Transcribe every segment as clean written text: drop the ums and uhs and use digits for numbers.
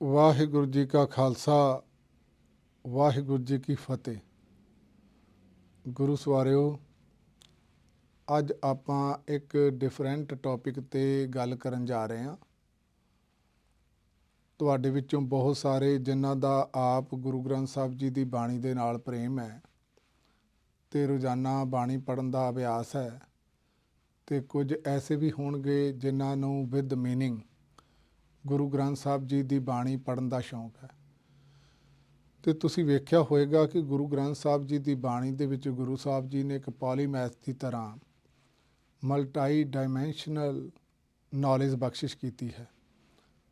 ਵਾਹਿਗੁਰੂ ਜੀ ਕਾ ਖਾਲਸਾ ਵਾਹਿਗੁਰੂ ਜੀ ਕੀ ਫਤਿਹ। ਗੁਰੂ ਸਵਾਰਿਓ, ਅੱਜ ਆਪਾਂ ਇੱਕ ਡਿਫਰੈਂਟ ਟੌਪਿਕ 'ਤੇ ਗੱਲ ਕਰਨ ਜਾ ਰਹੇ ਹਾਂ। ਤੁਹਾਡੇ ਵਿੱਚੋਂ ਬਹੁਤ ਸਾਰੇ ਜਿਨ੍ਹਾਂ ਦਾ ਆਪ ਗੁਰੂ ਗ੍ਰੰਥ ਸਾਹਿਬ ਜੀ ਦੀ ਬਾਣੀ ਦੇ ਨਾਲ ਪ੍ਰੇਮ ਹੈ ਅਤੇ ਰੋਜ਼ਾਨਾ ਬਾਣੀ ਪੜ੍ਹਨ ਦਾ ਅਭਿਆਸ ਹੈ, ਅਤੇ ਕੁਝ ਐਸੇ ਵੀ ਹੋਣਗੇ ਜਿਨ੍ਹਾਂ ਨੂੰ ਵਿਦ ਮੀਨਿੰਗ ਗੁਰੂ ਗ੍ਰੰਥ ਸਾਹਿਬ ਜੀ ਦੀ ਬਾਣੀ ਪੜ੍ਹਨ ਦਾ ਸ਼ੌਂਕ ਹੈ। ਅਤੇ ਤੁਸੀਂ ਵੇਖਿਆ ਹੋਏਗਾ ਕਿ ਗੁਰੂ ਗ੍ਰੰਥ ਸਾਹਿਬ ਜੀ ਦੀ ਬਾਣੀ ਦੇ ਵਿੱਚ ਗੁਰੂ ਸਾਹਿਬ ਜੀ ਨੇ ਇੱਕ ਪੋਲੀਮੈਥ ਦੀ ਤਰ੍ਹਾਂ ਮਲਟਾਈ ਡਾਈਮੈਂਸ਼ਨਲ ਨੌਲੇਜ ਬਖਸ਼ਿਸ਼ ਕੀਤੀ ਹੈ।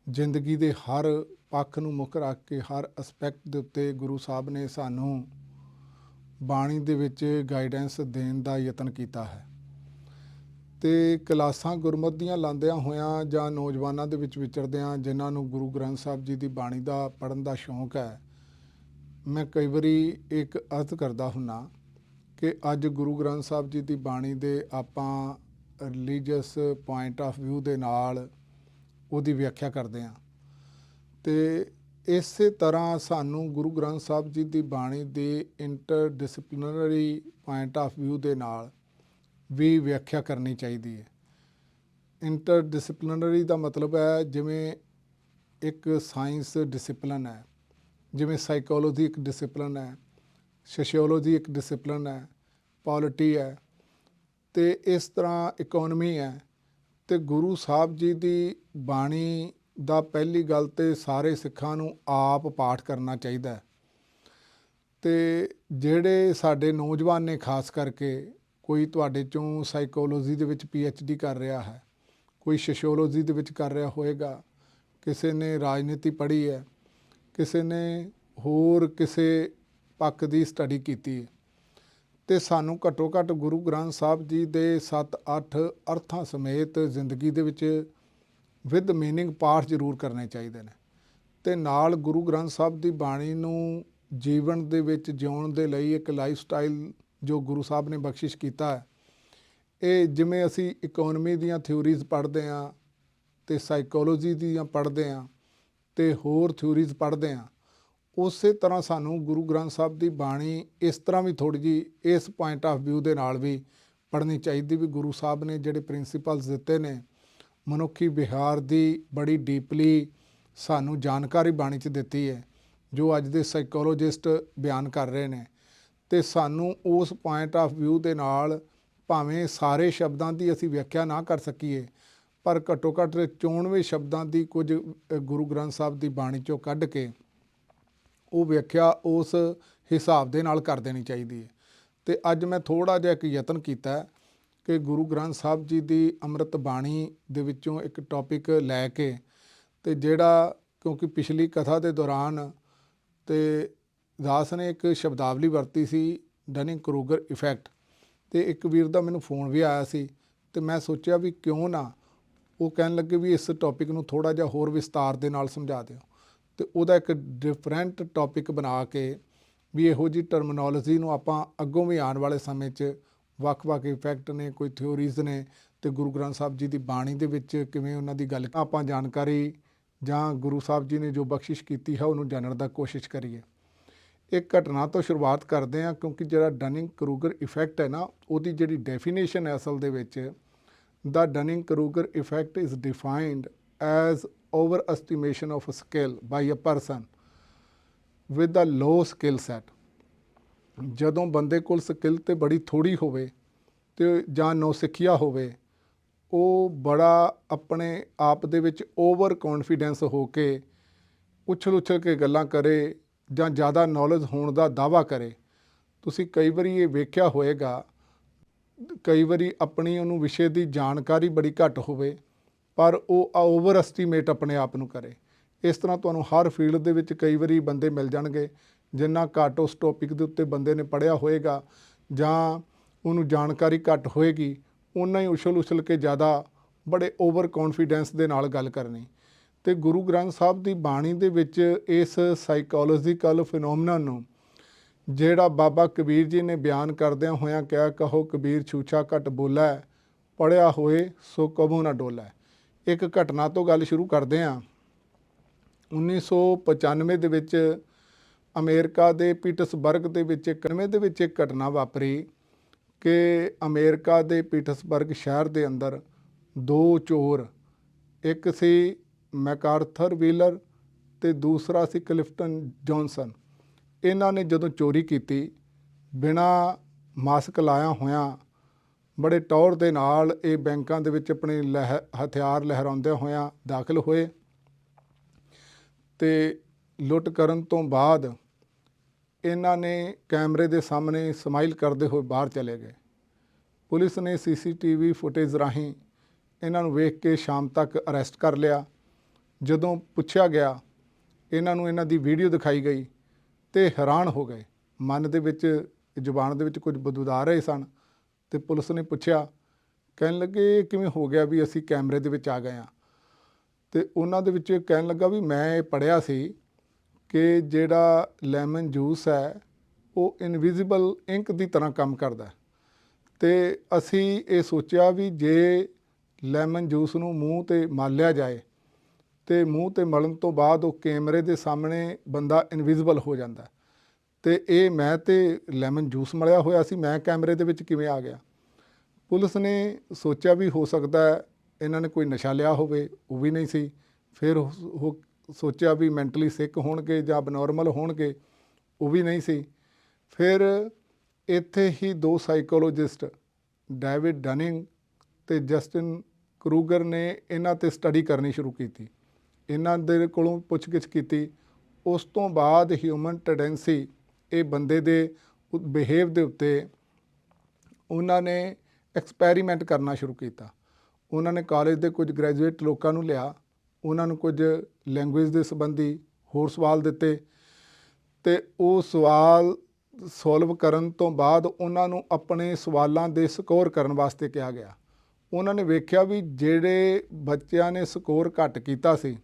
ਜ਼ਿੰਦਗੀ ਦੇ ਹਰ ਪੱਖ ਨੂੰ ਮੁੱਖ ਰੱਖ ਕੇ ਹਰ ਐਸਪੈਕਟ ਦੇ ਉੱਤੇ ਗੁਰੂ ਸਾਹਿਬ ਨੇ ਸਾਨੂੰ ਬਾਣੀ ਦੇ ਵਿੱਚ ਗਾਈਡੈਂਸ ਦੇਣ ਦਾ ਯਤਨ ਕੀਤਾ ਹੈ। ਅਤੇ ਕਲਾਸਾਂ ਗੁਰਮਤਿ ਦੀਆਂ ਲਾਉਂਦਿਆਂ ਹੋਇਆਂ ਜਾਂ ਨੌਜਵਾਨਾਂ ਦੇ ਵਿੱਚ ਵਿਚਰਦਿਆਂ ਜਿਨ੍ਹਾਂ ਨੂੰ ਗੁਰੂ ਗ੍ਰੰਥ ਸਾਹਿਬ ਜੀ ਦੀ ਬਾਣੀ ਦਾ ਪੜ੍ਹਨ ਦਾ ਸ਼ੌਂਕ ਹੈ, ਮੈਂ ਕਈ ਵਾਰੀ ਇੱਕ ਅਰਜ਼ ਕਰਦਾ ਹੁੰਦਾ ਕਿ ਅੱਜ ਗੁਰੂ ਗ੍ਰੰਥ ਸਾਹਿਬ ਜੀ ਦੀ ਬਾਣੀ ਦੇ ਆਪਾਂ ਰਿਲੀਜੀਅਸ ਪੁਆਇੰਟ ਆਫ ਵਿਊ ਦੇ ਨਾਲ ਉਹਦੀ ਵਿਆਖਿਆ ਕਰਦੇ ਹਾਂ, ਅਤੇ ਇਸੇ ਤਰ੍ਹਾਂ ਸਾਨੂੰ ਗੁਰੂ ਗ੍ਰੰਥ ਸਾਹਿਬ ਜੀ ਦੀ ਬਾਣੀ ਦੇ ਇੰਟਰਡਿਸਪਲਿਨਰੀ ਪੁਆਇੰਟ ਆਫ ਵਿਊ ਦੇ ਨਾਲ ਵੀ ਵਿਆਖਿਆ ਕਰਨੀ ਚਾਹੀਦੀ ਹੈ। ਇੰਟਰਡਿਸਪਲਿਨਰੀ ਦਾ ਮਤਲਬ ਹੈ ਜਿਵੇਂ ਇੱਕ ਸਾਇੰਸ ਡਿਸਿਪਲਨ ਹੈ, ਜਿਵੇਂ ਸਾਈਕੋਲੋਜੀ ਇੱਕ ਡਿਸਿਪਲਨ ਹੈ, ਸੋਸ਼ੀਓਲੋਜੀ ਇੱਕ ਡਿਸਿਪਲਨ ਹੈ, ਪੋਲਿਟੀ ਹੈ, ਅਤੇ ਇਸ ਤਰ੍ਹਾਂ ਇਕੋਨਮੀ ਹੈ। ਅਤੇ ਗੁਰੂ ਸਾਹਿਬ ਜੀ ਦੀ ਬਾਣੀ ਦਾ ਪਹਿਲੀ ਗੱਲ ਤਾਂ ਸਾਰੇ ਸਿੱਖਾਂ ਨੂੰ ਆਪ ਪਾਠ ਕਰਨਾ ਚਾਹੀਦਾ। ਅਤੇ ਜਿਹੜੇ ਸਾਡੇ ਨੌਜਵਾਨ ਨੇ ਖਾਸ ਕਰਕੇ, ਕੋਈ ਤੁਹਾਡੇ 'ਚੋਂ ਸਾਈਕੋਲੋਜੀ ਦੇ ਵਿੱਚ PhD ਕਰ ਰਿਹਾ ਹੈ, ਕੋਈ ਸੋਸ਼ੀਓਲੋਜੀ ਦੇ ਵਿੱਚ ਕਰ ਰਿਹਾ ਹੋਏਗਾ, ਕਿਸੇ ਨੇ ਰਾਜਨੀਤੀ ਪੜ੍ਹੀ ਹੈ, ਕਿਸੇ ਨੇ ਹੋਰ ਕਿਸੇ ਪੱਖ ਦੀ ਸਟੱਡੀ ਕੀਤੀ ਹੈ। ਅਤੇ ਸਾਨੂੰ ਘੱਟੋ ਘੱਟ ਗੁਰੂ ਗ੍ਰੰਥ ਸਾਹਿਬ ਜੀ ਦੇ 7-8 ਅਰਥਾਂ ਸਮੇਤ ਜ਼ਿੰਦਗੀ ਦੇ ਵਿੱਚ ਵਿਦ ਮੀਨਿੰਗ ਪਾਠ ਜ਼ਰੂਰ ਕਰਨੇ ਚਾਹੀਦੇ ਨੇ। ਅਤੇ ਨਾਲ ਗੁਰੂ ਗ੍ਰੰਥ ਸਾਹਿਬ ਦੀ ਬਾਣੀ ਨੂੰ ਜੀਵਨ ਦੇ ਵਿੱਚ ਜਿਉਣ ਦੇ ਲਈ ਇੱਕ ਲਾਈਫ ਸਟਾਈਲ ਜੋ ਗੁਰੂ ਸਾਹਿਬ ਨੇ ਬਖਸ਼ਿਸ਼ ਕੀਤਾ ਹੈ, ਇਹ ਜਿਵੇਂ ਅਸੀਂ ਇਕੋਨਮੀ ਦੀਆਂ ਥਿਊਰੀਜ਼ ਪੜ੍ਹਦੇ ਹਾਂ ਅਤੇ ਸਾਈਕੋਲੋਜੀ ਦੀਆਂ ਪੜ੍ਹਦੇ ਹਾਂ ਅਤੇ ਹੋਰ ਥਿਊਰੀਜ਼ ਪੜ੍ਹਦੇ ਹਾਂ, ਉਸੇ ਤਰ੍ਹਾਂ ਸਾਨੂੰ ਗੁਰੂ ਗ੍ਰੰਥ ਸਾਹਿਬ ਦੀ ਬਾਣੀ ਇਸ ਤਰ੍ਹਾਂ ਵੀ ਥੋੜ੍ਹੀ ਜਿਹੀ ਇਸ ਪੁਆਇੰਟ ਆਫ ਵਿਊ ਦੇ ਨਾਲ ਵੀ ਪੜ੍ਹਨੀ ਚਾਹੀਦੀ ਵੀ ਗੁਰੂ ਸਾਹਿਬ ਨੇ ਜਿਹੜੇ ਪ੍ਰਿੰਸੀਪਲਸ ਦਿੱਤੇ ਨੇ ਮਨੁੱਖੀ ਵਿਹਾਰ ਦੀ ਬੜੀ ਡੀਪਲੀ ਸਾਨੂੰ ਜਾਣਕਾਰੀ ਬਾਣੀ 'ਚ ਦਿੱਤੀ ਹੈ, ਜੋ ਅੱਜ ਦੇ ਸਾਈਕੋਲੋਜਿਸਟ ਬਿਆਨ ਕਰ ਰਹੇ ਨੇ। ਅਤੇ ਸਾਨੂੰ ਉਸ ਪੁਆਇੰਟ ਆਫ ਵਿਊ ਦੇ ਨਾਲ ਭਾਵੇਂ ਸਾਰੇ ਸ਼ਬਦਾਂ ਦੀ ਅਸੀਂ ਵਿਆਖਿਆ ਨਾ ਕਰ ਸਕੀਏ, ਪਰ ਘੱਟੋ ਘੱਟ 94 ਸ਼ਬਦਾਂ ਦੀ ਕੁਝ ਗੁਰੂ ਗ੍ਰੰਥ ਸਾਹਿਬ ਦੀ ਬਾਣੀ 'ਚੋਂ ਕੱਢ ਕੇ ਉਹ ਵਿਆਖਿਆ ਉਸ ਹਿਸਾਬ ਦੇ ਨਾਲ ਕਰ ਦੇਣੀ ਚਾਹੀਦੀ ਹੈ। ਅਤੇ ਅੱਜ ਮੈਂ ਥੋੜ੍ਹਾ ਜਿਹਾ ਇੱਕ ਯਤਨ ਕੀਤਾ ਕਿ ਗੁਰੂ ਗ੍ਰੰਥ ਸਾਹਿਬ ਜੀ ਦੀ ਅੰਮ੍ਰਿਤ ਬਾਣੀ ਦੇ ਵਿੱਚੋਂ ਇੱਕ ਟੌਪਿਕ ਲੈ ਕੇ, ਅਤੇ ਜਿਹੜਾ ਕਿਉਂਕਿ ਪਿਛਲੀ ਕਥਾ ਦੇ ਦੌਰਾਨ ਅਤੇ ਦਾਸ ਨੇ ਇੱਕ ਸ਼ਬਦਾਵਲੀ ਵਰਤੀ ਸੀ ਡਨਿੰਗ ਕਰੂਗਰ ਇਫੈਕਟ, ਅਤੇ ਇੱਕ ਵੀਰ ਦਾ ਮੈਨੂੰ ਫੋਨ ਵੀ ਆਇਆ ਸੀ, ਅਤੇ ਮੈਂ ਸੋਚਿਆ ਵੀ ਕਿਉਂ ਨਾ ਉਹ ਕਹਿਣ ਲੱਗੇ ਵੀ ਇਸ ਟੌਪਿਕ ਨੂੰ ਥੋੜ੍ਹਾ ਜਿਹਾ ਹੋਰ ਵਿਸਤਾਰ ਦੇ ਨਾਲ ਸਮਝਾ ਦਿਓ, ਅਤੇ ਉਹਦਾ ਇੱਕ ਡਿਫਰੈਂਟ ਟੌਪਿਕ ਬਣਾ ਕੇ ਵੀ ਇਹੋ ਜਿਹੀ ਟਰਮਨੋਲੋਜੀ ਨੂੰ ਆਪਾਂ ਅੱਗੋਂ ਵੀ ਆਉਣ ਵਾਲੇ ਸਮੇਂ 'ਚ ਵੱਖ-ਵੱਖ ਇਫੈਕਟ ਨੇ, ਕੋਈ ਥਿਊਰੀਜ਼ ਨੇ, ਅਤੇ ਗੁਰੂ ਗ੍ਰੰਥ ਸਾਹਿਬ ਜੀ ਦੀ ਬਾਣੀ ਦੇ ਵਿੱਚ ਕਿਵੇਂ ਉਹਨਾਂ ਦੀ ਗੱਲ ਆਪਾਂ ਜਾਣਕਾਰੀ ਜਾਂ ਗੁਰੂ ਸਾਹਿਬ ਜੀ ਨੇ ਜੋ ਬਖਸ਼ਿਸ਼ ਕੀਤੀ ਹੈ ਉਹਨੂੰ ਜਾਣਨ ਦਾ ਕੋਸ਼ਿਸ਼ ਕਰੀਏ। ਇੱਕ ਘਟਨਾ ਤੋਂ ਸ਼ੁਰੂਆਤ ਕਰਦੇ ਹਾਂ, ਕਿਉਂਕਿ ਜਿਹੜਾ ਡਨਿੰਗ ਕਰੂਗਰ ਇਫੈਕਟ ਹੈ ਨਾ, ਉਹਦੀ ਜਿਹੜੀ ਡੈਫੀਨੇਸ਼ਨ ਹੈ ਅਸਲ ਦੇ ਵਿੱਚ, the Dunning Kruger effect is defined as overestimation of skill by a person with a low skill set. ਜਦੋਂ ਬੰਦੇ ਕੋਲ ਸਕਿੱਲ ਤੇ ਬੜੀ ਥੋੜ੍ਹੀ ਹੋਵੇ ਅਤੇ ਜਾਂ ਨੌਸਿੱਖਿਆ ਹੋਵੇ, ਉਹ ਬੜਾ ਆਪਣੇ ਆਪ ਦੇ ਵਿੱਚ ਓਵਰ ਕੌਨਫੀਡੈਂਸ ਹੋ ਕੇ ਉਛਲ ਕੇ ਗੱਲਾਂ ਕਰੇ ਜਾਂ ਜ਼ਿਆਦਾ ਨੌਲੇਜ ਹੋਣ ਦਾ ਦਾਅਵਾ ਕਰੇ। ਤੁਸੀਂ ਕਈ ਵਾਰੀ ਇਹ ਵੇਖਿਆ ਹੋਏਗਾ, ਕਈ ਵਾਰੀ ਆਪਣੀ ਉਹਨੂੰ ਵਿਸ਼ੇ ਦੀ ਜਾਣਕਾਰੀ ਬੜੀ ਘੱਟ ਹੋਵੇ ਪਰ ਉਹ ਓਵਰ ਐਸਟੀਮੇਟ ਆਪਣੇ ਆਪ ਨੂੰ ਕਰੇ। ਇਸ ਤਰ੍ਹਾਂ ਤੁਹਾਨੂੰ ਹਰ ਫੀਲਡ ਦੇ ਵਿੱਚ ਕਈ ਵਾਰੀ ਬੰਦੇ ਮਿਲ ਜਾਣਗੇ, ਜਿੰਨਾ ਘੱਟ ਉਸ ਟੌਪਿਕ ਦੇ ਉੱਤੇ ਬੰਦੇ ਨੇ ਪੜ੍ਹਿਆ ਹੋਏਗਾ ਜਾਂ ਉਹਨੂੰ ਜਾਣਕਾਰੀ ਘੱਟ ਹੋਏਗੀ, ਓਨਾ ਹੀ ਉਛਲ ਕੇ ਜ਼ਿਆਦਾ ਬੜੇ ਓਵਰ ਕੌਨਫੀਡੈਂਸ ਦੇ ਨਾਲ ਗੱਲ ਕਰਨੀ। ਅਤੇ ਗੁਰੂ ਗ੍ਰੰਥ ਸਾਹਿਬ ਦੀ ਬਾਣੀ ਦੇ ਵਿੱਚ ਇਸ ਸਾਈਕੋਲੋਜੀਕਲ ਫਿਨੋਮੀਨਨ ਨੂੰ ਜਿਹੜਾ ਬਾਬਾ ਕਬੀਰ ਜੀ ਨੇ ਬਿਆਨ ਕਰਦਿਆਂ ਹੋਇਆਂ ਕਿਹਾ, ਕਹੋ ਕਬੀਰ ਛੂਛਾ ਘਟ ਬੋਲੈ, ਪੜ੍ਹਿਆ ਹੋਏ ਸੋ ਕਬੂ ਨਾ ਡੋਲੈ। ਇੱਕ ਘਟਨਾ ਤੋਂ ਗੱਲ ਸ਼ੁਰੂ ਕਰਦੇ ਹਾਂ। 1995 ਦੇ ਵਿੱਚ ਅਮਰੀਕਾ ਦੇ ਪੀਟਸਬਰਗ ਦੇ ਵਿੱਚ ਇੱਕ ਘਟਨਾ ਵਾਪਰੀ ਕਿ ਅਮਰੀਕਾ ਦੇ ਪੀਟਸਬਰਗ ਸ਼ਹਿਰ ਦੇ ਅੰਦਰ ਦੋ ਚੋਰ, ਇੱਕ ਸੀ ਮੈਕਾਰਥਰ ਵੀਲਰ ਤੇ ਦੂਸਰਾ ਸੀ ਕਲਿਫਟਨ ਜੌਨਸਨ। ਇਹਨਾਂ ਨੇ ਜਦੋਂ ਚੋਰੀ ਕੀਤੀ, ਬਿਨਾਂ ਮਾਸਕ ਲਾਇਆ ਹੋਇਆਂ ਬੜੇ ਟੌਰ ਦੇ ਨਾਲ ਇਹ ਬੈਂਕਾਂ ਦੇ ਵਿੱਚ ਆਪਣੇ ਹਥਿਆਰ ਲਹਿਰਾਉਂਦਿਆਂ ਹੋਇਆਂ ਦਾਖਲ ਹੋਏ ਤੇ ਲੁੱਟ ਕਰਨ ਤੋਂ ਬਾਅਦ ਇਹਨਾਂ ਨੇ ਕੈਮਰੇ ਦੇ ਸਾਹਮਣੇ ਸਮਾਈਲ ਕਰਦੇ ਹੋਏ ਬਾਹਰ ਚਲੇ ਗਏ। ਪੁਲਿਸ ਨੇ CCTV ਫੁਟੇਜ ਰਾਹੀਂ ਇਹਨਾਂ ਨੂੰ ਵੇਖ ਕੇ ਸ਼ਾਮ ਤੱਕ ਅਰੈਸਟ ਕਰ ਲਿਆ। ਜਦੋਂ ਪੁੱਛਿਆ ਗਿਆ, ਇਹਨਾਂ ਨੂੰ ਇਹਨਾਂ ਦੀ ਵੀਡੀਓ ਦਿਖਾਈ ਗਈ ਤੇ ਹੈਰਾਨ ਹੋ ਗਏ। ਮਨ ਦੇ ਵਿੱਚ, ਜ਼ੁਬਾਨ ਦੇ ਵਿੱਚ ਕੁਝ ਬਦਬੁਦਾ ਰਹੇ ਸਨ ਤੇ ਪੁਲਿਸ ਨੇ ਪੁੱਛਿਆ, ਕਹਿਣ ਲੱਗੇ ਇਹ ਕਿਵੇਂ ਹੋ ਗਿਆ ਵੀ ਅਸੀਂ ਕੈਮਰੇ ਦੇ ਵਿੱਚ ਆ ਗਏ ਹਾਂ। ਤੇ ਉਹਨਾਂ ਦੇ ਵਿੱਚ ਕਹਿਣ ਲੱਗਾ ਵੀ ਮੈਂ ਇਹ ਪੜ੍ਹਿਆ ਸੀ ਕਿ ਜਿਹੜਾ ਲੈਮਨ ਜੂਸ ਹੈ ਉਹ ਇਨਵਿਜ਼ੀਬਲ ਇੰਕ ਦੀ ਤਰ੍ਹਾਂ ਕੰਮ ਕਰਦਾ ਤੇ ਅਸੀਂ ਇਹ ਸੋਚਿਆ ਵੀ ਜੇ ਲੈਮਨ ਜੂਸ ਨੂੰ ਮੂੰਹ 'ਤੇ ਮਲਿਆ ਜਾਏ ਤੇ ਮੂੰਹ 'ਤੇ ਮਲਣ ਤੋਂ ਬਾਅਦ ਉਹ ਕੈਮਰੇ ਦੇ ਸਾਹਮਣੇ ਬੰਦਾ ਇਨਵਿਜ਼ੀਬਲ ਹੋ ਜਾਂਦਾ ਤੇ ਇਹ ਮੈਂ ਤੇ ਲੈਮਨ ਜੂਸ ਮਲਿਆ ਹੋਇਆ ਸੀ, ਮੈਂ ਕੈਮਰੇ ਦੇ ਵਿੱਚ ਕਿਵੇਂ ਆ ਗਿਆ। ਪੁਲਿਸ ਨੇ ਸੋਚਿਆ ਵੀ ਹੋ ਸਕਦਾ ਇਹਨਾਂ ਨੇ ਕੋਈ ਨਸ਼ਾ ਲਿਆ ਹੋਵੇ, ਉਹ ਵੀ ਨਹੀਂ ਸੀ। ਫਿਰ ਉਹ ਸੋਚਿਆ ਵੀ ਮੈਂਟਲੀ ਸਿੱਕ ਹੋਣਗੇ ਜਾਂ ਅਬਨੋਰਮਲ ਹੋਣਗੇ, ਉਹ ਵੀ ਨਹੀਂ ਸੀ। ਫਿਰ ਇੱਥੇ ਹੀ ਦੋ ਸਾਈਕੋਲੋਜਿਸਟ ਡੇਵਿਡ ਡਨਿੰਗ ਤੇ ਜਸਟਿਨ ਕਰੂਗਰ ਨੇ ਇਹਨਾਂ 'ਤੇ ਸਟੱਡੀ ਕਰਨੀ ਸ਼ੁਰੂ ਕੀਤੀ। ਇਹਨਾਂ ਦੇ ਕੋਲੋਂ ਪੁੱਛਗਿੱਛ ਕੀਤੀ। ਉਸ ਤੋਂ ਬਾਅਦ ਹਿਊਮਨ ਟੈਂਡੈਂਸੀ, ਇਹ ਬੰਦੇ ਦੇ ਬਿਹੇਵ ਦੇ ਉੱਤੇ ਉਹਨਾਂ ਨੇ ਐਕਸਪੈਰੀਮੈਂਟ ਕਰਨਾ ਸ਼ੁਰੂ ਕੀਤਾ। ਉਹਨਾਂ ਨੇ ਕਾਲਜ ਦੇ ਕੁਝ ਗ੍ਰੈਜੂਏਟ ਲੋਕਾਂ ਨੂੰ ਲਿਆ, ਉਹਨਾਂ ਨੂੰ ਕੁਝ ਲੈਂਗੁਏਜ ਦੇ ਸੰਬੰਧੀ ਹੋਰ ਸਵਾਲ ਦਿੱਤੇ ਤੇ ਉਹ ਸਵਾਲ ਸੋਲਵ ਕਰਨ ਤੋਂ ਬਾਅਦ ਉਹਨਾਂ ਨੂੰ ਆਪਣੇ ਸਵਾਲਾਂ ਦੇ ਸਕੋਰ ਕਰਨ ਵਾਸਤੇ ਕਿਹਾ ਗਿਆ। ਉਹਨਾਂ ਨੇ ਵੇਖਿਆ ਵੀ ਜਿਹੜੇ ਬੱਚਿਆਂ ਨੇ ਸਕੋਰ ਘੱਟ ਕੀਤਾ ਸੀ,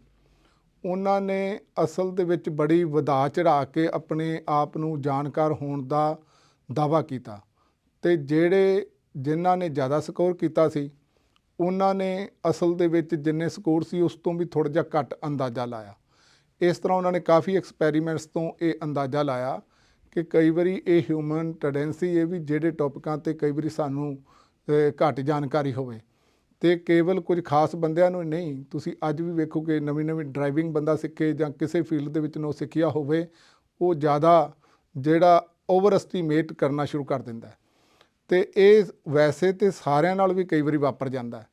ਉਹਨਾਂ ਨੇ ਅਸਲ ਦੇ ਵਿੱਚ ਬੜੀ ਵਧਾ ਚੜ੍ਹਾ ਕੇ ਆਪਣੇ ਆਪ ਨੂੰ ਜਾਣਕਾਰ ਹੋਣ ਦਾ ਦਾਅਵਾ ਕੀਤਾ ਤੇ ਜਿਨ੍ਹਾਂ ਨੇ ਜ਼ਿਆਦਾ ਸਕੋਰ ਕੀਤਾ ਸੀ, ਉਹਨਾਂ ਨੇ ਅਸਲ ਦੇ ਵਿੱਚ ਜਿੰਨੇ ਸਕੋਰ ਸੀ ਉਸ ਤੋਂ ਵੀ ਥੋੜ੍ਹਾ ਜਿਹਾ ਘੱਟ ਅੰਦਾਜ਼ਾ ਲਾਇਆ। ਇਸ ਤਰ੍ਹਾਂ ਉਹਨਾਂ ਨੇ ਕਾਫੀ ਐਕਸਪੈਰੀਮੈਂਟਸ ਤੋਂ ਇਹ ਅੰਦਾਜ਼ਾ ਲਾਇਆ ਕਿ ਕਈ ਵਾਰੀ ਇਹ ਹਿਊਮਨ ਟੈਂਡੈਂਸੀ ਇਹ ਵੀ ਜਿਹੜੇ ਟੌਪਿਕਾਂ 'ਤੇ ਕਈ ਵਾਰੀ ਸਾਨੂੰ ਘੱਟ ਜਾਣਕਾਰੀ ਹੋਵੇ ਤੇ ਕੇਵਲ ਕੁਝ ਖਾਸ ਬੰਦਿਆਂ ਨੂੰ ਨਹੀਂ, ਤੁਸੀਂ ਅੱਜ ਵੀ ਵੇਖੋ ਕਿ ਨਵੀਂ ਡਰਾਈਵਿੰਗ ਬੰਦਾ ਸਿੱਖੇ ਜਾਂ ਕਿਸੇ ਫੀਲਡ ਦੇ ਵਿੱਚ ਨੋ ਸਿੱਖਿਆ ਹੋਵੇ, ਉਹ ਜ਼ਿਆਦਾ ਜਿਹੜਾ ਓਵਰ ਐਸਟੀਮੇਟ ਕਰਨਾ ਸ਼ੁਰੂ ਕਰ ਦਿੰਦਾ ਤੇ ਇਹ ਵੈਸੇ ਤਾਂ ਸਾਰਿਆਂ ਨਾਲ ਵੀ ਕਈ ਵਾਰੀ ਵਾਪਰ ਜਾਂਦਾ।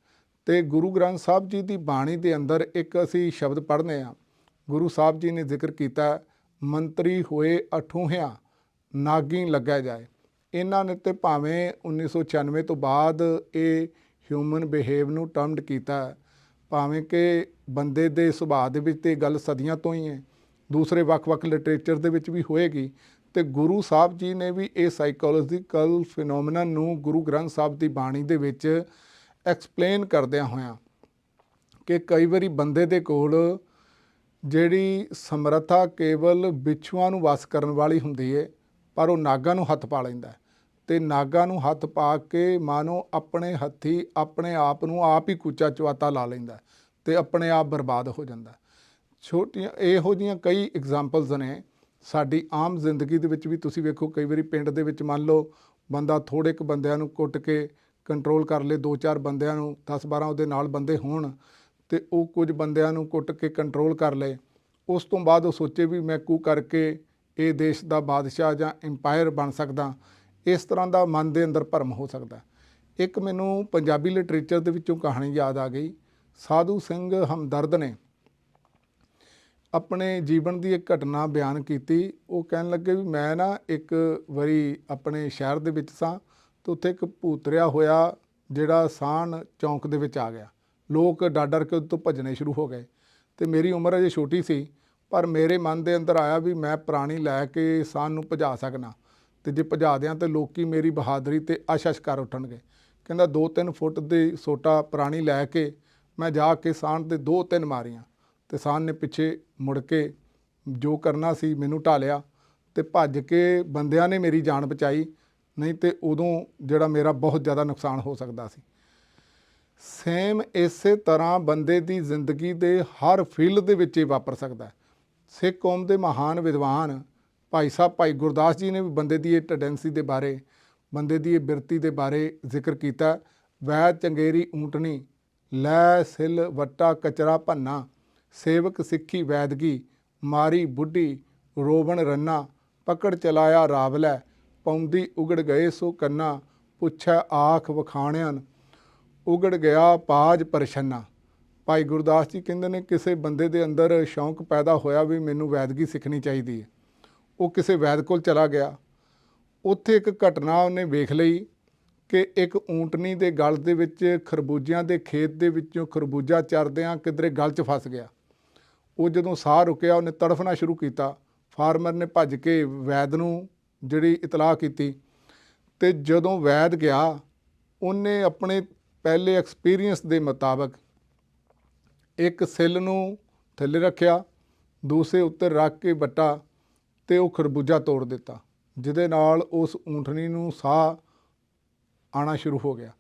ਤੇ ਗੁਰੂ ਗ੍ਰੰਥ ਸਾਹਿਬ ਜੀ ਦੀ ਬਾਣੀ ਦੇ ਅੰਦਰ ਇੱਕ ਅਸੀਂ ਸ਼ਬਦ ਪੜ੍ਹਨੇ ਆ। ਗੁਰੂ ਸਾਹਿਬ ਜੀ ਨੇ ਜ਼ਿਕਰ ਕੀਤਾ, ਮੰਤਰੀ ਹੋਏ ਅਠੂਹਿਆਂ ਨਾਗੀ ਲੱਗਿਆ ਜਾਏ। ਇਹਨਾਂ ਨੇ ਤੇ ਭਾਵੇਂ 1996 ਤੋਂ ਬਾਅਦ ਇਹ ਹਿਊਮਨ ਬਿਹੇਵ ਨੂੰ ਟਰਮਡ ਕੀਤਾ, ਭਾਵੇਂ ਕਿ ਬੰਦੇ ਦੇ ਸੁਭਾਅ ਦੇ ਵਿੱਚ ਤੇ ਗੱਲ ਸਦੀਆਂ ਤੋਂ ਹੀ ਹੈ, ਦੂਸਰੇ ਵੱਖ-ਵੱਖ ਲਿਟਰੇਚਰ ਦੇ ਵਿੱਚ ਵੀ ਹੋਏਗੀ। ਤੇ ਗੁਰੂ ਸਾਹਿਬ ਜੀ ਨੇ ਵੀ ਇਹ ਸਾਈਕੋਲੋਜੀਕਲ ਫਿਨੋਮੀਨਨ ਨੂੰ ਗੁਰੂ ਗ੍ਰੰਥ ਸਾਹਿਬ ਦੀ ਬਾਣੀ ਦੇ ਵਿੱਚ ਐਕਸਪਲੇਨ ਕਰਦਿਆਂ ਹੋਇਆਂ ਕਿ ਕਈ ਵਾਰੀ ਬੰਦੇ ਦੇ ਕੋਲ ਜਿਹੜੀ ਸਮਰੱਥਾ ਕੇਵਲ ਬਿੱਛੂਆਂ ਨੂੰ ਵਸ ਕਰਨ ਵਾਲੀ ਹੁੰਦੀ ਹੈ, ਪਰ ਉਹ ਨਾਗਾਂ ਨੂੰ ਹੱਥ ਪਾ ਲੈਂਦਾ ਤੇ ਨਾਗਾਂ ਨੂੰ ਹੱਥ ਪਾ ਕੇ ਮਾਨੋ ਆਪਣੇ ਹੱਥੀ ਆਪਣੇ ਆਪ ਨੂੰ ਆਪ ਹੀ ਕੂਚਾ ਚਵਾਤਾ ਲਾ ਲੈਂਦਾ ਤੇ ਆਪਣੇ ਆਪ ਬਰਬਾਦ ਹੋ ਜਾਂਦਾ। ਛੋਟੀਆਂ ਇਹੋ ਜਿਹੀਆਂ ਕਈ ਐਗਜ਼ਾਮਪਲਸ ਨੇ ਸਾਡੀ ਆਮ ਜ਼ਿੰਦਗੀ ਦੇ ਵਿੱਚ ਵੀ। ਤੁਸੀਂ ਵੇਖੋ ਕਈ ਵਾਰੀ ਪਿੰਡ ਦੇ ਵਿੱਚ ਮੰਨ ਲਓ ਬੰਦਾ ਥੋੜ੍ਹੇ ਕੁ ਬੰਦਿਆਂ ਨੂੰ ਕੁੱਟ ਕੇ ਕੰਟਰੋਲ ਕਰ ਲਏ, 2-4 ਬੰਦਿਆਂ ਨੂੰ, 10-12 ਉਹਦੇ ਨਾਲ ਬੰਦੇ ਹੋਣ ਤੇ ਉਹ ਕੁਝ ਬੰਦਿਆਂ ਨੂੰ ਕੁੱਟ ਕੇ ਕੰਟਰੋਲ ਕਰ ਲਏ। ਉਸ ਤੋਂ ਬਾਅਦ ਉਹ ਸੋਚੇ ਵੀ ਮੈਂ ਕੂ ਕਰਕੇ ਇਹ ਦੇਸ਼ ਦਾ ਬਾਦਸ਼ਾਹ ਜਾਂ ਇੰਪਾਇਰ ਬਣ ਸਕਦਾ। ਇਸ ਤਰ੍ਹਾਂ ਦਾ ਮਨ ਦੇ ਅੰਦਰ ਭਰਮ ਹੋ ਸਕਦਾ। ਇੱਕ ਮੈਨੂੰ ਪੰਜਾਬੀ ਲਿਟਰੇਚਰ ਦੇ ਵਿੱਚੋਂ ਕਹਾਣੀ ਯਾਦ ਆ ਗਈ। ਸਾਧੂ ਸਿੰਘ ਹਮਦਰਦ ਨੇ ਆਪਣੇ ਜੀਵਨ ਦੀ ਇੱਕ ਘਟਨਾ ਬਿਆਨ ਕੀਤੀ। ਉਹ ਕਹਿਣ ਲੱਗੇ ਵੀ ਮੈਂ ਨਾ ਇੱਕ ਵਾਰੀ ਆਪਣੇ ਸ਼ਹਿਰ ਦੇ ਵਿੱਚ ਸਾਂ ਤੇ ਉੱਥੇ ਇੱਕ ਭੂਤਰਿਆ ਹੋਇਆ ਜਿਹੜਾ ਸਾਹਣ ਚੌਂਕ ਦੇ ਵਿੱਚ ਆ ਗਿਆ। ਲੋਕ ਡਰ ਕੇ ਉਹਦੇ ਤੋਂ ਭੱਜਣੇ ਸ਼ੁਰੂ ਹੋ ਗਏ ਤੇ ਮੇਰੀ ਉਮਰ ਅਜੇ ਛੋਟੀ ਸੀ, ਪਰ ਮੇਰੇ ਮਨ ਦੇ ਅੰਦਰ ਆਇਆ ਵੀ ਮੈਂ ਪ੍ਰਾਣੀ ਲੈ ਕੇ ਸਾਹਣ ਨੂੰ ਭਜਾ ਸਕਣਾ ਤੇ ਜੇ ਭਜਾ ਦਿਆਂ ਤੇ ਲੋਕੀ ਮੇਰੀ ਬਹਾਦਰੀ ਤੇ ਅਸ਼ਸ਼ ਕਰ ਉੱਠਣਗੇ। ਕਹਿੰਦਾ 2-3 ਫੁੱਟ ਦੀ ਸੋਟਾ ਪ੍ਰਾਣੀ ਲੈ ਕੇ ਮੈਂ ਜਾ ਕੇ ਸਾਹਣ ਦੇ 2-3 ਮਾਰੀਆਂ ਤੇ ਸਾਹਣ ਨੇ ਪਿੱਛੇ ਮੁੜ ਕੇ ਜੋ ਕਰਨਾ ਸੀ ਮੈਨੂੰ ਢਾਲਿਆ ਤੇ ਭੱਜ ਕੇ ਬੰਦਿਆਂ ਨੇ ਮੇਰੀ ਜਾਨ ਬਚਾਈ, ਨਹੀਂ ਤੇ ਉਦੋਂ ਜਿਹੜਾ ਮੇਰਾ ਬਹੁਤ ਜ਼ਿਆਦਾ ਨੁਕਸਾਨ ਹੋ ਸਕਦਾ ਸੀ। ਸੇਮ ਇਸੇ ਤਰ੍ਹਾਂ ਬੰਦੇ ਦੀ ਜ਼ਿੰਦਗੀ ਦੇ ਹਰ ਫੀਲਡ ਦੇ ਵਿੱਚ ਇਹ ਵਾਪਰ ਸਕਦਾ। ਸਿੱਖ ਕੌਮ ਦੇ ਮਹਾਨ ਵਿਦਵਾਨ ਭਾਈ ਸਾਹਿਬ ਭਾਈ ਗੁਰਦਾਸ ਜੀ ਨੇ ਵੀ ਬੰਦੇ ਦੀ ਇਹ ਟੈਂਡੈਂਸੀ ਦੇ ਬਾਰੇ, ਬੰਦੇ ਦੀ ਇਹ ਬਿਰਤੀ ਦੇ ਬਾਰੇ ਜ਼ਿਕਰ ਕੀਤਾ। ਵੈਦ ਚੰਗੇਰੀ ਊਂਟਣੀ ਲੈ ਸਿਲ ਵੱਟਾ ਕਚਰਾ ਭੰਨਾ, ਸੇਵਕ ਸਿੱਖੀ ਵੈਦਗੀ ਮਾਰੀ ਬੁੱਢੀ ਰੋਵਣ ਰੰਨਾ, ਪਕੜ ਚਲਾਇਆ ਰਾਵਲੈ ਪੌਂਦੀ ਉਗੜ ਗਏ ਸੋ ਕੰਨਾ, ਪੁੱਛੈ ਆਖ ਵਖਾਣਿਆਨ ਉਗੜ ਗਿਆ ਪਾਜ ਪਰਛੰਨਾ। ਭਾਈ ਗੁਰਦਾਸ ਜੀ ਕਹਿੰਦੇ ਨੇ ਕਿਸੇ ਬੰਦੇ ਦੇ ਅੰਦਰ ਸ਼ੌਂਕ ਪੈਦਾ ਹੋਇਆ ਵੀ ਮੈਨੂੰ ਵੈਦਗੀ ਸਿੱਖਣੀ ਚਾਹੀਦੀ ਹੈ। ਉਹ ਕਿਸੇ ਵੈਦ ਕੋਲ ਚਲਾ ਗਿਆ। ਉੱਥੇ ਇੱਕ ਘਟਨਾ ਉਹਨੇ ਵੇਖ ਲਈ ਕਿ ਇੱਕ ਊਂਟਣੀ ਦੇ ਗਲ ਦੇ ਵਿੱਚ ਖਰਬੂਜਿਆਂ ਦੇ ਖੇਤ ਦੇ ਵਿੱਚੋਂ ਖਰਬੂਜਾ ਚਰਦਿਆਂ ਕਿਧਰੇ ਗਲ 'ਚ ਫਸ ਗਿਆ। ਉਹ ਜਦੋਂ ਸਾਹ ਰੁਕਿਆ ਉਹਨੇ ਤੜਫਣਾ ਸ਼ੁਰੂ ਕੀਤਾ। ਫਾਰਮਰ ਨੇ ਭੱਜ ਕੇ ਵੈਦ ਨੂੰ ਜਿਹੜੀ ਇਤਲਾਹ ਕੀਤੀ, ਅਤੇ ਜਦੋਂ ਵੈਦ ਗਿਆ ਉਹਨੇ ਆਪਣੇ ਪਹਿਲੇ ਐਕਸਪੀਰੀਅੰਸ ਦੇ ਮੁਤਾਬਕ ਇੱਕ ਸਿੱਲ ਨੂੰ ਥੱਲੇ ਰੱਖਿਆ, ਦੂਸਰੇ ਉੱਤੇ ਰੱਖ ਕੇ ਵੱਟਾ ਅਤੇ ਉਹ ਖਰਬੂਜਾ ਤੋੜ ਦਿੱਤਾ, ਜਿਹਦੇ ਨਾਲ ਉਸ ਊਂਠਣੀ ਨੂੰ ਸਾਹ ਆਉਣਾ ਸ਼ੁਰੂ ਹੋ ਗਿਆ।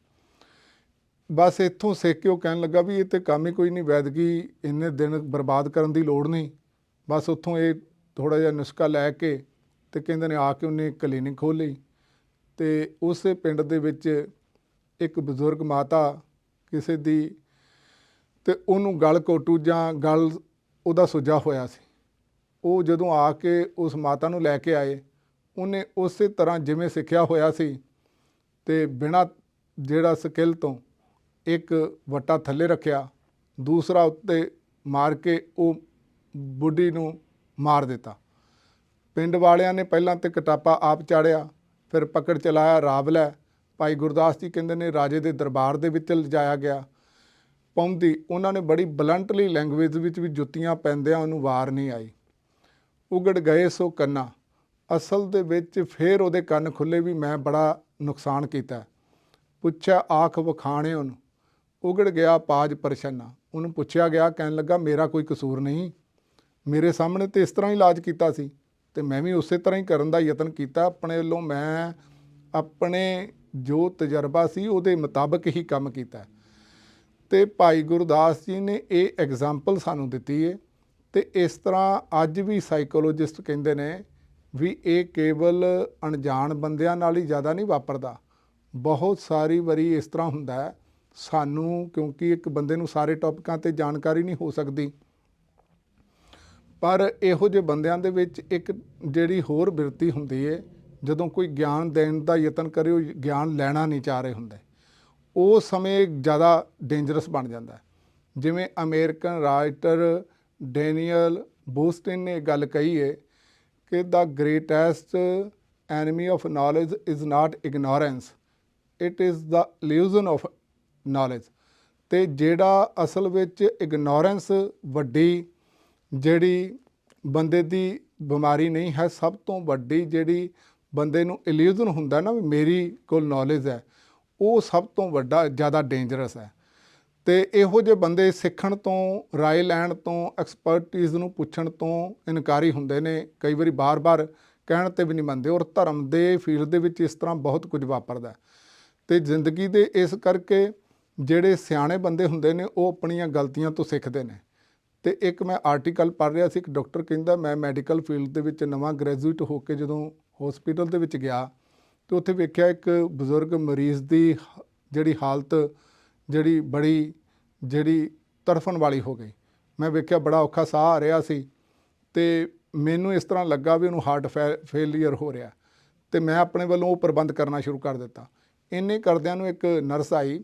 ਬਸ ਇੱਥੋਂ ਸਿੱਖ ਕੇ ਉਹ ਕਹਿਣ ਲੱਗਾ ਵੀ ਇਹ ਤਾਂ ਕੰਮ ਹੀ ਕੋਈ ਨਹੀਂ, ਵੈਦਗੀ ਇੰਨੇ ਦਿਨ ਬਰਬਾਦ ਕਰਨ ਦੀ ਲੋੜ ਨਹੀਂ। ਬਸ ਉੱਥੋਂ ਇਹ ਥੋੜ੍ਹਾ ਜਿਹਾ ਨੁਸਖਾ ਲੈ ਕੇ ਅਤੇ ਕਹਿੰਦੇ ਨੇ ਆ ਕੇ ਉਹਨੇ ਕਲੀਨਿਕ ਖੋਲ੍ਹ ਲਈ। ਅਤੇ ਉਸੇ ਪਿੰਡ ਦੇ ਵਿੱਚ ਇੱਕ ਬਜ਼ੁਰਗ ਮਾਤਾ ਕਿਸੇ ਦੀ, ਅਤੇ ਉਹਨੂੰ ਗਲ ਘੋਟੂ ਜਾਂ ਗਲ ਉਹਦਾ ਸੁੱਜਾ ਹੋਇਆ ਸੀ। ਉਹ ਜਦੋਂ ਆ ਕੇ ਉਸ ਮਾਤਾ ਨੂੰ ਲੈ ਕੇ ਆਏ, ਉਹਨੇ ਉਸੇ ਤਰ੍ਹਾਂ ਜਿਵੇਂ ਸਿੱਖਿਆ ਹੋਇਆ ਸੀ ਅਤੇ ਬਿਨਾਂ ਜਿਹੜਾ ਸਕਿੱਲ ਤੋਂ ਇੱਕ ਵੱਟਾ ਥੱਲੇ ਰੱਖਿਆ, ਦੂਸਰਾ ਉੱਤੇ ਮਾਰ ਕੇ ਉਹ ਬੁੱਢੀ ਨੂੰ ਮਾਰ ਦਿੱਤਾ। ਪਿੰਡ ਵਾਲਿਆਂ ਨੇ ਪਹਿਲਾਂ ਤਾਂ ਕਟਾਪਾ ਆਪ ਚਾੜਿਆ, ਫਿਰ ਪਕੜ ਚਲਾਇਆ ਰਾਵਲੈ। ਭਾਈ ਗੁਰਦਾਸ ਜੀ ਕਹਿੰਦੇ ਨੇ ਰਾਜੇ ਦੇ ਦਰਬਾਰ ਦੇ ਵਿੱਚ ਲਿਜਾਇਆ ਗਿਆ। ਪਾਉਂਦੀ ਉਹਨਾਂ ਨੇ ਬੜੀ ਬਲੰਟਲੀ ਲੈਂਗੁਏਜ ਵਿੱਚ ਵੀ ਜੁੱਤੀਆਂ ਪੈਂਦਿਆਂ ਉਹਨੂੰ ਵਾਰ ਨਹੀਂ ਆਈ। ਉਗੜ ਗਏ ਸੋ ਕੰਨਾ, ਅਸਲ ਦੇ ਵਿੱਚ ਫਿਰ ਉਹਦੇ ਕੰਨ ਖੁੱਲ੍ਹੇ ਵੀ ਮੈਂ ਬੜਾ ਨੁਕਸਾਨ ਕੀਤਾ। ਪੁੱਛਿਆ ਆਖ ਵਖਾਣੇ ਉਹਨੂੰ ਉਗੜ ਗਿਆ ਪਾਜ ਪਰਛੰਨਾ, ਉਹਨੂੰ ਪੁੱਛਿਆ ਗਿਆ, ਕਹਿਣ ਲੱਗਾ ਮੇਰਾ ਕੋਈ ਕਸੂਰ ਨਹੀਂ, ਮੇਰੇ ਸਾਹਮਣੇ ਤਾਂ ਇਸ ਤਰ੍ਹਾਂ ਹੀ ਇਲਾਜ ਕੀਤਾ ਸੀ ਅਤੇ ਮੈਂ ਵੀ ਉਸੇ ਤਰ੍ਹਾਂ ਹੀ ਕਰਨ ਦਾ ਯਤਨ ਕੀਤਾ। ਆਪਣੇ ਵੱਲੋਂ ਮੈਂ ਆਪਣੇ ਜੋ ਤਜਰਬਾ ਸੀ ਉਹਦੇ ਮੁਤਾਬਕ ਹੀ ਕੰਮ ਕੀਤਾ। ਅਤੇ ਭਾਈ ਗੁਰਦਾਸ ਜੀ ਨੇ ਇਹ ਐਗਜ਼ਾਮਪਲ ਸਾਨੂੰ ਦਿੱਤੀ ਹੈ। ਅਤੇ ਇਸ ਤਰ੍ਹਾਂ ਅੱਜ ਵੀ ਸਾਈਕੋਲੋਜਿਸਟ ਕਹਿੰਦੇ ਨੇ ਵੀ ਇਹ ਕੇਵਲ ਅਣਜਾਣ ਬੰਦਿਆਂ ਨਾਲ ਹੀ ਜ਼ਿਆਦਾ ਨਹੀਂ ਵਾਪਰਦਾ, ਬਹੁਤ ਸਾਰੀ ਵਾਰੀ ਇਸ ਤਰ੍ਹਾਂ ਹੁੰਦਾ ਹੈ ਸਾਨੂੰ, ਕਿਉਂਕਿ ਇੱਕ ਬੰਦੇ ਨੂੰ ਸਾਰੇ ਟੌਪਿਕਾਂ 'ਤੇ ਜਾਣਕਾਰੀ ਨਹੀਂ ਹੋ ਸਕਦੀ, ਪਰ ਇਹੋ ਜਿਹੇ ਬੰਦਿਆਂ ਦੇ ਵਿੱਚ ਇੱਕ ਜਿਹੜੀ ਹੋਰ ਬਿਰਤੀ ਹੁੰਦੀ ਹੈ, ਜਦੋਂ ਕੋਈ ਗਿਆਨ ਦੇਣ ਦਾ ਯਤਨ ਕਰੇ ਉਹ ਗਿਆਨ ਲੈਣਾ ਨਹੀਂ ਚਾਹ ਰਹੇ ਹੁੰਦੇ, ਉਹ ਸਮੇਂ ਜ਼ਿਆਦਾ ਡੇਂਜਰਸ ਬਣ ਜਾਂਦਾ। ਜਿਵੇਂ ਅਮਰੀਕਨ ਰਾਈਟਰ ਡੈਨੀਅਲ ਬੂਸਟਿਨ ਨੇ ਗੱਲ ਕਹੀ ਹੈ ਕਿ the greatest enemy of knowledge is not ignorance, it is the illusion of knowledge. ਅਤੇ ਜਿਹੜਾ ਅਸਲ ਵਿੱਚ ਇਗਨੋਰੈਂਸ ਵੱਡੀ ਜਿਹੜੀ ਬੰਦੇ ਦੀ ਬਿਮਾਰੀ ਨਹੀਂ ਹੈ, ਸਭ ਤੋਂ ਵੱਡੀ ਜਿਹੜੀ ਬੰਦੇ ਨੂੰ ਇਲਿਊਜ਼ਨ ਹੁੰਦਾ ਨਾ ਵੀ ਮੇਰੀ ਕੋਲ ਨੌਲੇਜ ਹੈ, ਉਹ ਸਭ ਤੋਂ ਵੱਡਾ ਜ਼ਿਆਦਾ ਡੇਂਜਰਸ ਹੈ। ਅਤੇ ਇਹੋ ਜਿਹੇ ਬੰਦੇ ਸਿੱਖਣ ਤੋਂ, ਰਾਏ ਲੈਣ ਤੋਂ, ਐਕਸਪਰਟਿਜ਼ ਨੂੰ ਪੁੱਛਣ ਤੋਂ ਇਨਕਾਰੀ ਹੁੰਦੇ ਨੇ, ਕਈ ਵਾਰੀ ਬਾਰ-ਬਾਰ ਕਹਿਣ 'ਤੇ ਵੀ ਨਹੀਂ ਮੰਨਦੇ। ਔਰ ਧਰਮ ਦੇ ਫੀਲਡ ਦੇ ਵਿੱਚ ਇਸ ਤਰ੍ਹਾਂ ਬਹੁਤ ਕੁਝ ਵਾਪਰਦਾ। ਅਤੇ ਜ਼ਿੰਦਗੀ ਦੇ ਇਸ ਕਰਕੇ ਜਿਹੜੇ ਸਿਆਣੇ ਬੰਦੇ ਹੁੰਦੇ ਨੇ ਉਹ ਆਪਣੀਆਂ ਗਲਤੀਆਂ ਤੋਂ ਸਿੱਖਦੇ ਨੇ। ਅਤੇ ਇੱਕ ਮੈਂ ਆਰਟੀਕਲ ਪੜ੍ਹ ਰਿਹਾ ਸੀ, ਇੱਕ ਡਾਕਟਰ ਕਹਿੰਦਾ ਮੈਂ ਮੈਡੀਕਲ ਫੀਲਡ ਦੇ ਵਿੱਚ ਨਵਾਂ ਗ੍ਰੈਜੂਏਟ ਹੋ ਕੇ ਜਦੋਂ ਹੌਸਪੀਟਲ ਦੇ ਵਿੱਚ ਗਿਆ ਅਤੇ ਉੱਥੇ ਵੇਖਿਆ ਇੱਕ ਬਜ਼ੁਰਗ ਮਰੀਜ਼ ਦੀ ਜਿਹੜੀ ਹਾਲਤ ਜਿਹੜੀ ਬੜੀ ਤੜਫਣ ਵਾਲੀ ਹੋ ਗਈ। ਮੈਂ ਵੇਖਿਆ ਬੜਾ ਔਖਾ ਸਾਹ ਆ ਰਿਹਾ ਸੀ ਅਤੇ ਮੈਨੂੰ ਇਸ ਤਰ੍ਹਾਂ ਲੱਗਾ ਵੀ ਉਹਨੂੰ ਹਾਰਟ ਫੇਲੀਅਰ ਹੋ ਰਿਹਾ, ਅਤੇ ਮੈਂ ਆਪਣੇ ਵੱਲੋਂ ਉਹ ਪ੍ਰਬੰਧ ਕਰਨਾ ਸ਼ੁਰੂ ਕਰ ਦਿੱਤਾ। ਇੰਨੇ ਕਰਦਿਆਂ ਨੂੰ ਇੱਕ ਨਰਸ ਆਈ,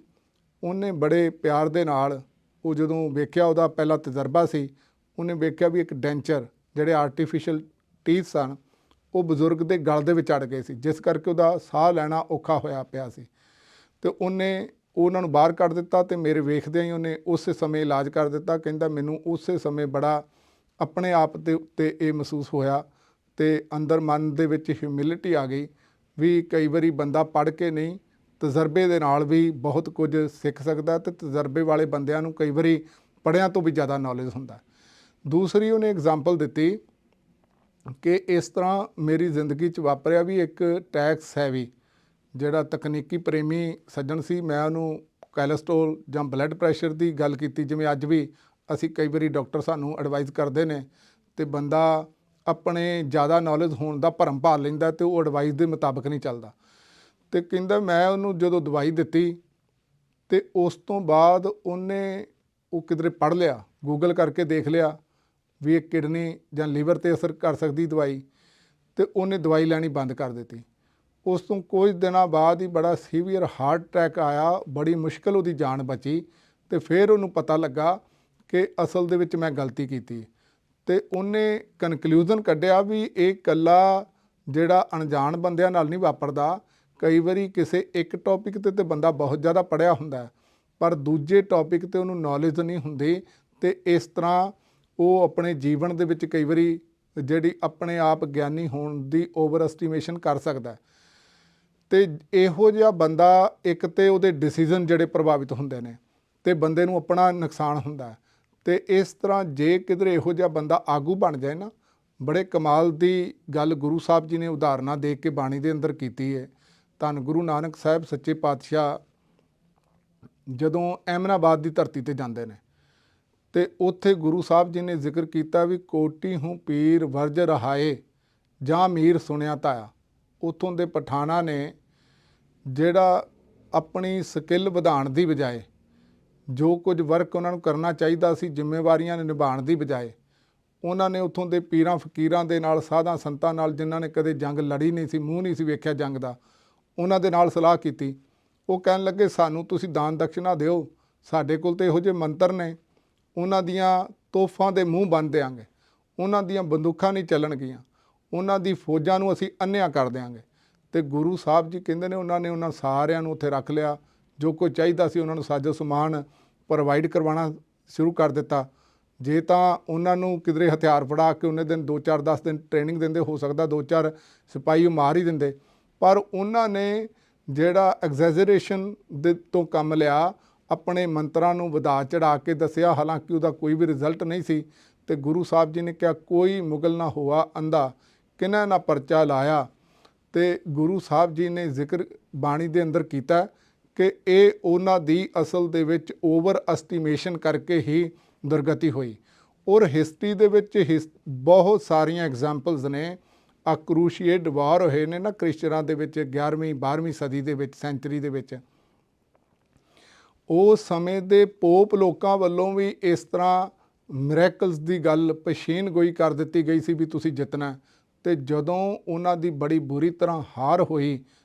ਉਹਨੇ ਬੜੇ ਪਿਆਰ ਦੇ ਨਾਲ, ਉਹ ਜਦੋਂ ਵੇਖਿਆ ਉਹਦਾ ਪਹਿਲਾ ਤਜਰਬਾ ਸੀ, ਉਹਨੇ ਵੇਖਿਆ ਵੀ ਇੱਕ ਡੈਂਚਰ ਜਿਹੜੇ ਆਰਟੀਫਿਸ਼ਲ ਟੀਥ ਸਨ ਉਹ ਬਜ਼ੁਰਗ ਦੇ ਗਲ ਦੇ ਵਿੱਚ ਅੜ ਗਏ ਸੀ, ਜਿਸ ਕਰਕੇ ਉਹਦਾ ਸਾਹ ਲੈਣਾ ਔਖਾ ਹੋਇਆ ਪਿਆ ਸੀ। ਅਤੇ ਉਹਨੇ ਉਹਨਾਂ ਨੂੰ ਬਾਹਰ ਕੱਢ ਦਿੱਤਾ ਅਤੇ ਮੇਰੇ ਵੇਖਦਿਆਂ ਹੀ ਉਹਨੇ ਉਸੇ ਸਮੇਂ ਇਲਾਜ ਕਰ ਦਿੱਤਾ। ਕਹਿੰਦਾ ਮੈਨੂੰ ਉਸੇ ਸਮੇਂ ਬੜਾ ਆਪਣੇ ਆਪ ਦੇ ਉੱਤੇ ਇਹ ਮਹਿਸੂਸ ਹੋਇਆ ਅਤੇ ਅੰਦਰ ਮਨ ਦੇ ਵਿੱਚ ਹਿਊਮਿਲਿਟੀ ਆ ਗਈ ਵੀ ਕਈ ਵਾਰੀ ਬੰਦਾ ਪੜ੍ਹ ਕੇ ਨਹੀਂ, ਤਜਰਬੇ ਦੇ ਨਾਲ ਵੀ ਬਹੁਤ ਕੁਝ ਸਿੱਖ ਸਕਦਾ, ਅਤੇ ਤਜਰਬੇ ਵਾਲੇ ਬੰਦਿਆਂ ਨੂੰ ਕਈ ਵਾਰੀ ਪੜ੍ਹਿਆਂ ਤੋਂ ਵੀ ਜ਼ਿਆਦਾ ਨੌਲੇਜ ਹੁੰਦਾ। ਦੂਸਰੀ ਉਹਨੇ ਐਗਜ਼ਾਮਪਲ ਦਿੱਤੀ ਕਿ ਇਸ ਤਰ੍ਹਾਂ ਮੇਰੀ ਜ਼ਿੰਦਗੀ 'ਚ ਵਾਪਰਿਆ ਵੀ ਇੱਕ ਟੈਕਸ ਹੈਵੀ ਜਿਹੜਾ ਤਕਨੀਕੀ ਪ੍ਰੇਮੀ ਸੱਜਣ ਸੀ, ਮੈਂ ਉਹਨੂੰ ਕੋਲੈਸਟਰੋਲ ਜਾਂ ਬਲੱਡ ਪ੍ਰੈਸ਼ਰ ਦੀ ਗੱਲ ਕੀਤੀ, ਜਿਵੇਂ ਅੱਜ ਵੀ ਅਸੀਂ ਕਈ ਵਾਰੀ ਡਾਕਟਰ ਸਾਨੂੰ ਐਡਵਾਈਜ਼ ਕਰਦੇ ਨੇ ਤੇ ਬੰਦਾ ਆਪਣੇ ਜ਼ਿਆਦਾ ਨੌਲੇਜ ਹੋਣ ਦਾ ਭਰਮ ਪਾ ਲੈਂਦਾ ਤੇ ਉਹ ਐਡਵਾਈਸ ਦੇ ਮੁਤਾਬਕ ਨਹੀਂ ਚੱਲਦਾ। ਤੇ ਕਹਿੰਦਾ ਮੈਂ ਉਹਨੂੰ ਜਦੋਂ ਦਵਾਈ ਦਿੱਤੀ ਤੇ ਉਸ ਤੋਂ ਬਾਅਦ ਉਹਨੇ ਉਹ ਕਿਧਰੇ ਪੜ੍ਹ ਲਿਆ, ਗੂਗਲ ਕਰਕੇ ਦੇਖ ਲਿਆ ਵੀ ਇਹ ਕਿਡਨੀ ਜਾਂ ਲੀਵਰ 'ਤੇ ਅਸਰ ਕਰ ਸਕਦੀ ਦਵਾਈ, ਤੇ ਉਹਨੇ ਦਵਾਈ ਲੈਣੀ ਬੰਦ ਕਰ ਦਿੱਤੀ। ਉਸ ਤੋਂ ਕੁਝ ਦਿਨਾਂ ਬਾਅਦ ਹੀ ਬੜਾ ਸੀਵੀਅਰ ਹਾਰਟ ਅਟੈਕ ਆਇਆ, ਬੜੀ ਮੁਸ਼ਕਿਲ ਉਹਦੀ ਜਾਨ ਬਚੀ ਤੇ ਫਿਰ ਉਹਨੂੰ ਪਤਾ ਲੱਗਾ ਕਿ ਅਸਲ ਦੇ ਵਿੱਚ ਮੈਂ ਗਲਤੀ ਕੀਤੀ। ਤੇ ਉਹਨੇ ਕਨਕਲੂਜ਼ਨ ਕੱਢਿਆ ਵੀ ਇਹ ਇਕੱਲਾ ਜਿਹੜਾ ਅਣਜਾਣ ਬੰਦਿਆਂ ਨਾਲ ਨਹੀਂ ਵਾਪਰਦਾ, ਕਈ ਵਾਰੀ ਕਿਸੇ ਇੱਕ ਟੌਪਿਕ 'ਤੇ ਬੰਦਾ ਬਹੁਤ ਜ਼ਿਆਦਾ ਪੜ੍ਹਿਆ ਹੁੰਦਾ ਪਰ ਦੂਜੇ ਟੌਪਿਕ 'ਤੇ ਉਹਨੂੰ ਨੌਲੇਜ ਨਹੀਂ ਹੁੰਦੀ, ਤੇ ਇਸ ਤਰ੍ਹਾਂ ਉਹ ਆਪਣੇ ਜੀਵਨ ਦੇ ਵਿੱਚ ਕਈ ਵਾਰੀ ਜਿਹੜੀ ਆਪਣੇ ਆਪ ਗਿਆਨੀ ਹੋਣ ਦੀ ਓਵਰ ਐਸਟੀਮੇਸ਼ਨ ਕਰ ਸਕਦਾ। ਤੇ ਇਹੋ ਜਿਹਾ ਬੰਦਾ ਇੱਕ ਤੇ ਉਹਦੇ ਡਿਸੀਜ਼ਨ ਜਿਹੜੇ ਪ੍ਰਭਾਵਿਤ ਹੁੰਦੇ ਨੇ ਤੇ ਬੰਦੇ ਨੂੰ ਆਪਣਾ ਨੁਕਸਾਨ ਹੁੰਦਾ। ਤੇ ਇਸ ਤਰ੍ਹਾਂ ਜੇ ਕਿਧਰੇ ਇਹੋ ਜਿਹਾ ਬੰਦਾ ਆਗੂ ਬਣ ਜਾਏ ਨਾ, ਬੜੇ ਕਮਾਲ ਦੀ ਗੱਲ ਗੁਰੂ ਸਾਹਿਬ ਜੀ ਨੇ ਉਦਾਹਰਨਾਂ ਦੇ ਕੇ ਬਾਣੀ ਦੇ ਅੰਦਰ ਕੀਤੀ ਹੈ। ਧੰਨ ਗੁਰੂ ਨਾਨਕ ਸਾਹਿਬ ਸੱਚੇ ਪਾਤਸ਼ਾਹ ਜਦੋਂ ਐਮਨਾਬਾਦ ਦੀ ਧਰਤੀ ਤੇ ਜਾਂਦੇ ਨੇ ਤੇ ਉੱਥੇ ਗੁਰੂ ਸਾਹਿਬ ਜੀ ਨੇ ਜ਼ਿਕਰ ਕੀਤਾ ਵੀ ਕੋਟੀ ਹੂੰ ਪੀਰ ਵਰਜ ਰਹਾਏ ਜਾਂ ਮੀਰ ਸੁਣਿਆ ਤਾਇਆ। ਉੱਥੋਂ ਦੇ ਪਠਾਨਾਂ ਨੇ ਜਿਹੜਾ ਆਪਣੀ ਸਕਿੱਲ ਵਧਾਉਣ ਦੀ ਬਜਾਏ, ਜੋ ਕੁਝ ਵਰਕ ਉਹਨਾਂ ਨੂੰ ਕਰਨਾ ਚਾਹੀਦਾ ਸੀ, ਜ਼ਿੰਮੇਵਾਰੀਆਂ ਨਿਭਾਉਣ ਦੀ ਬਜਾਏ, ਉਹਨਾਂ ਨੇ ਉੱਥੋਂ ਦੇ ਪੀਰਾਂ ਫਕੀਰਾਂ ਦੇ ਨਾਲ, ਸਾਧਾਂ ਸੰਤਾਂ ਨਾਲ, ਜਿਨ੍ਹਾਂ ਨੇ ਕਦੇ ਜੰਗ ਲੜੀ ਨਹੀਂ ਸੀ, ਮੂੰਹ ਨਹੀਂ ਸੀ ਵੇਖਿਆ ਜੰਗ ਦਾ, ਉਹਨਾਂ ਦੇ ਨਾਲ ਸਲਾਹ ਕੀਤੀ। ਉਹ ਕਹਿਣ ਲੱਗੇ ਸਾਨੂੰ ਤੁਸੀਂ ਦਾਨ ਦਕਸ਼ਨਾ ਦਿਓ, ਸਾਡੇ ਕੋਲ ਤਾਂ ਇਹੋ ਜਿਹੇ ਮੰਤਰ ਨੇ, ਉਹਨਾਂ ਦੀਆਂ ਤੋਹਫਾਂ ਦੇ ਮੂੰਹ ਬੰਨ੍ਹ ਦਿਆਂਗੇ, ਉਹਨਾਂ ਦੀਆਂ ਬੰਦੂਕਾਂ ਨਹੀਂ ਚੱਲਣਗੀਆਂ, ਉਹਨਾਂ ਦੀ ਫੌਜਾਂ ਨੂੰ ਅਸੀਂ ਅੰਨ੍ਹਿਆਂ ਕਰ ਦਿਆਂਗੇ। ਤੇ ਗੁਰੂ ਸਾਹਿਬ ਜੀ ਕਹਿੰਦੇ ਨੇ ਉਹਨਾਂ ਸਾਰਿਆਂ ਨੂੰ ਉੱਥੇ ਰੱਖ ਲਿਆ, ਜੋ ਕੁਝ ਚਾਹੀਦਾ ਸੀ ਉਹਨਾਂ ਨੂੰ ਸਾਜੋ ਸਮਾਨ ਪ੍ਰੋਵਾਈਡ ਕਰਵਾਉਣਾ ਸ਼ੁਰੂ ਕਰ ਦਿੱਤਾ। ਜੇ ਤਾਂ ਉਹਨਾਂ ਨੂੰ ਕਿਧਰੇ ਹਥਿਆਰ ਫੜਾ ਕੇ ਉਹਨੇ ਦਿਨ 2-4-10 ਦਿਨ ਟ੍ਰੇਨਿੰਗ ਦਿੰਦੇ, ਹੋ ਸਕਦਾ 2-4 ਸਿਪਾਹੀ ਮਾਰ ਹੀ ਦਿੰਦੇ, ਪਰ ਉਹਨਾਂ ਨੇ ਜਿਹੜਾ ਐਗਜ਼ੈਜਰੇਸ਼ਨ ਦੇ ਤੋਂ ਕੰਮ ਲਿਆ, ਆਪਣੇ ਮੰਤਰਾਂ ਨੂੰ ਵਧਾ ਚੜਾ ਕੇ ਦੱਸਿਆ, ਹਾਲਾਂਕਿ ਉਹਦਾ ਕੋਈ ਵੀ ਰਿਜ਼ਲਟ ਨਹੀਂ ਸੀ। ਤੇ ਗੁਰੂ ਸਾਹਿਬ ਜੀ ਨੇ ਕਿਹਾ ਕੋਈ ਮੁਗਲ ਨਾ ਹੋਆ ਅੰਧਾ, ਕਿਨਾਂ ਨਾ ਪਰਚਾ ਲਾਇਆ। ਤੇ ਗੁਰੂ ਸਾਹਿਬ ਜੀ ਨੇ ਜ਼ਿਕਰ ਬਾਣੀ ਦੇ ਅੰਦਰ ਕੀਤਾ ਕਿ ਇਹ ਉਹਨਾਂ ਦੀ ਅਸਲ ਦੇ ਵਿੱਚ ਓਵਰ ਐਸਟੀਮੇਸ਼ਨ ਕਰਕੇ ਹੀ ਦੁਰਗਤੀ ਹੋਈ। ਔਰ ਹਿਸਟਰੀ ਦੇ ਵਿੱਚ ਬਹੁਤ ਸਾਰੀਆਂ ਐਗਜ਼ਾਮਪਲਸ ਨੇ। ਕਰੂਸ਼ੀਏਟ ਵਾਰ ਹੋਏ ਨੇ ਨਾ ਕ੍ਰਿਸਚਨਾਂ ਦੇ ਵਿੱਚ 11ਵੀਂ 12ਵੀਂ ਸਦੀ ਦੇ ਵਿੱਚ, ਸੈਂਚਰੀ ਦੇ ਵਿੱਚ, ਉਸ ਸਮੇਂ ਦੇ ਪੋਪ ਲੋਕਾਂ ਵੱਲੋਂ ਵੀ ਇਸ ਤਰ੍ਹਾਂ ਮਿਰੈਕਲਸ ਦੀ ਗੱਲ ਪੇਸ਼ੀਨ ਗੋਈ ਕਰ ਦਿੱਤੀ ਗਈ ਸੀ ਵੀ ਤੁਸੀਂ ਜਿੱਤਣਾ। ਤੇ ਜਦੋਂ ਉਹਨਾਂ ਦੀ ਬੜੀ ਬੁਰੀ ਤਰ੍ਹਾਂ ਹਾਰ ਹੋਈ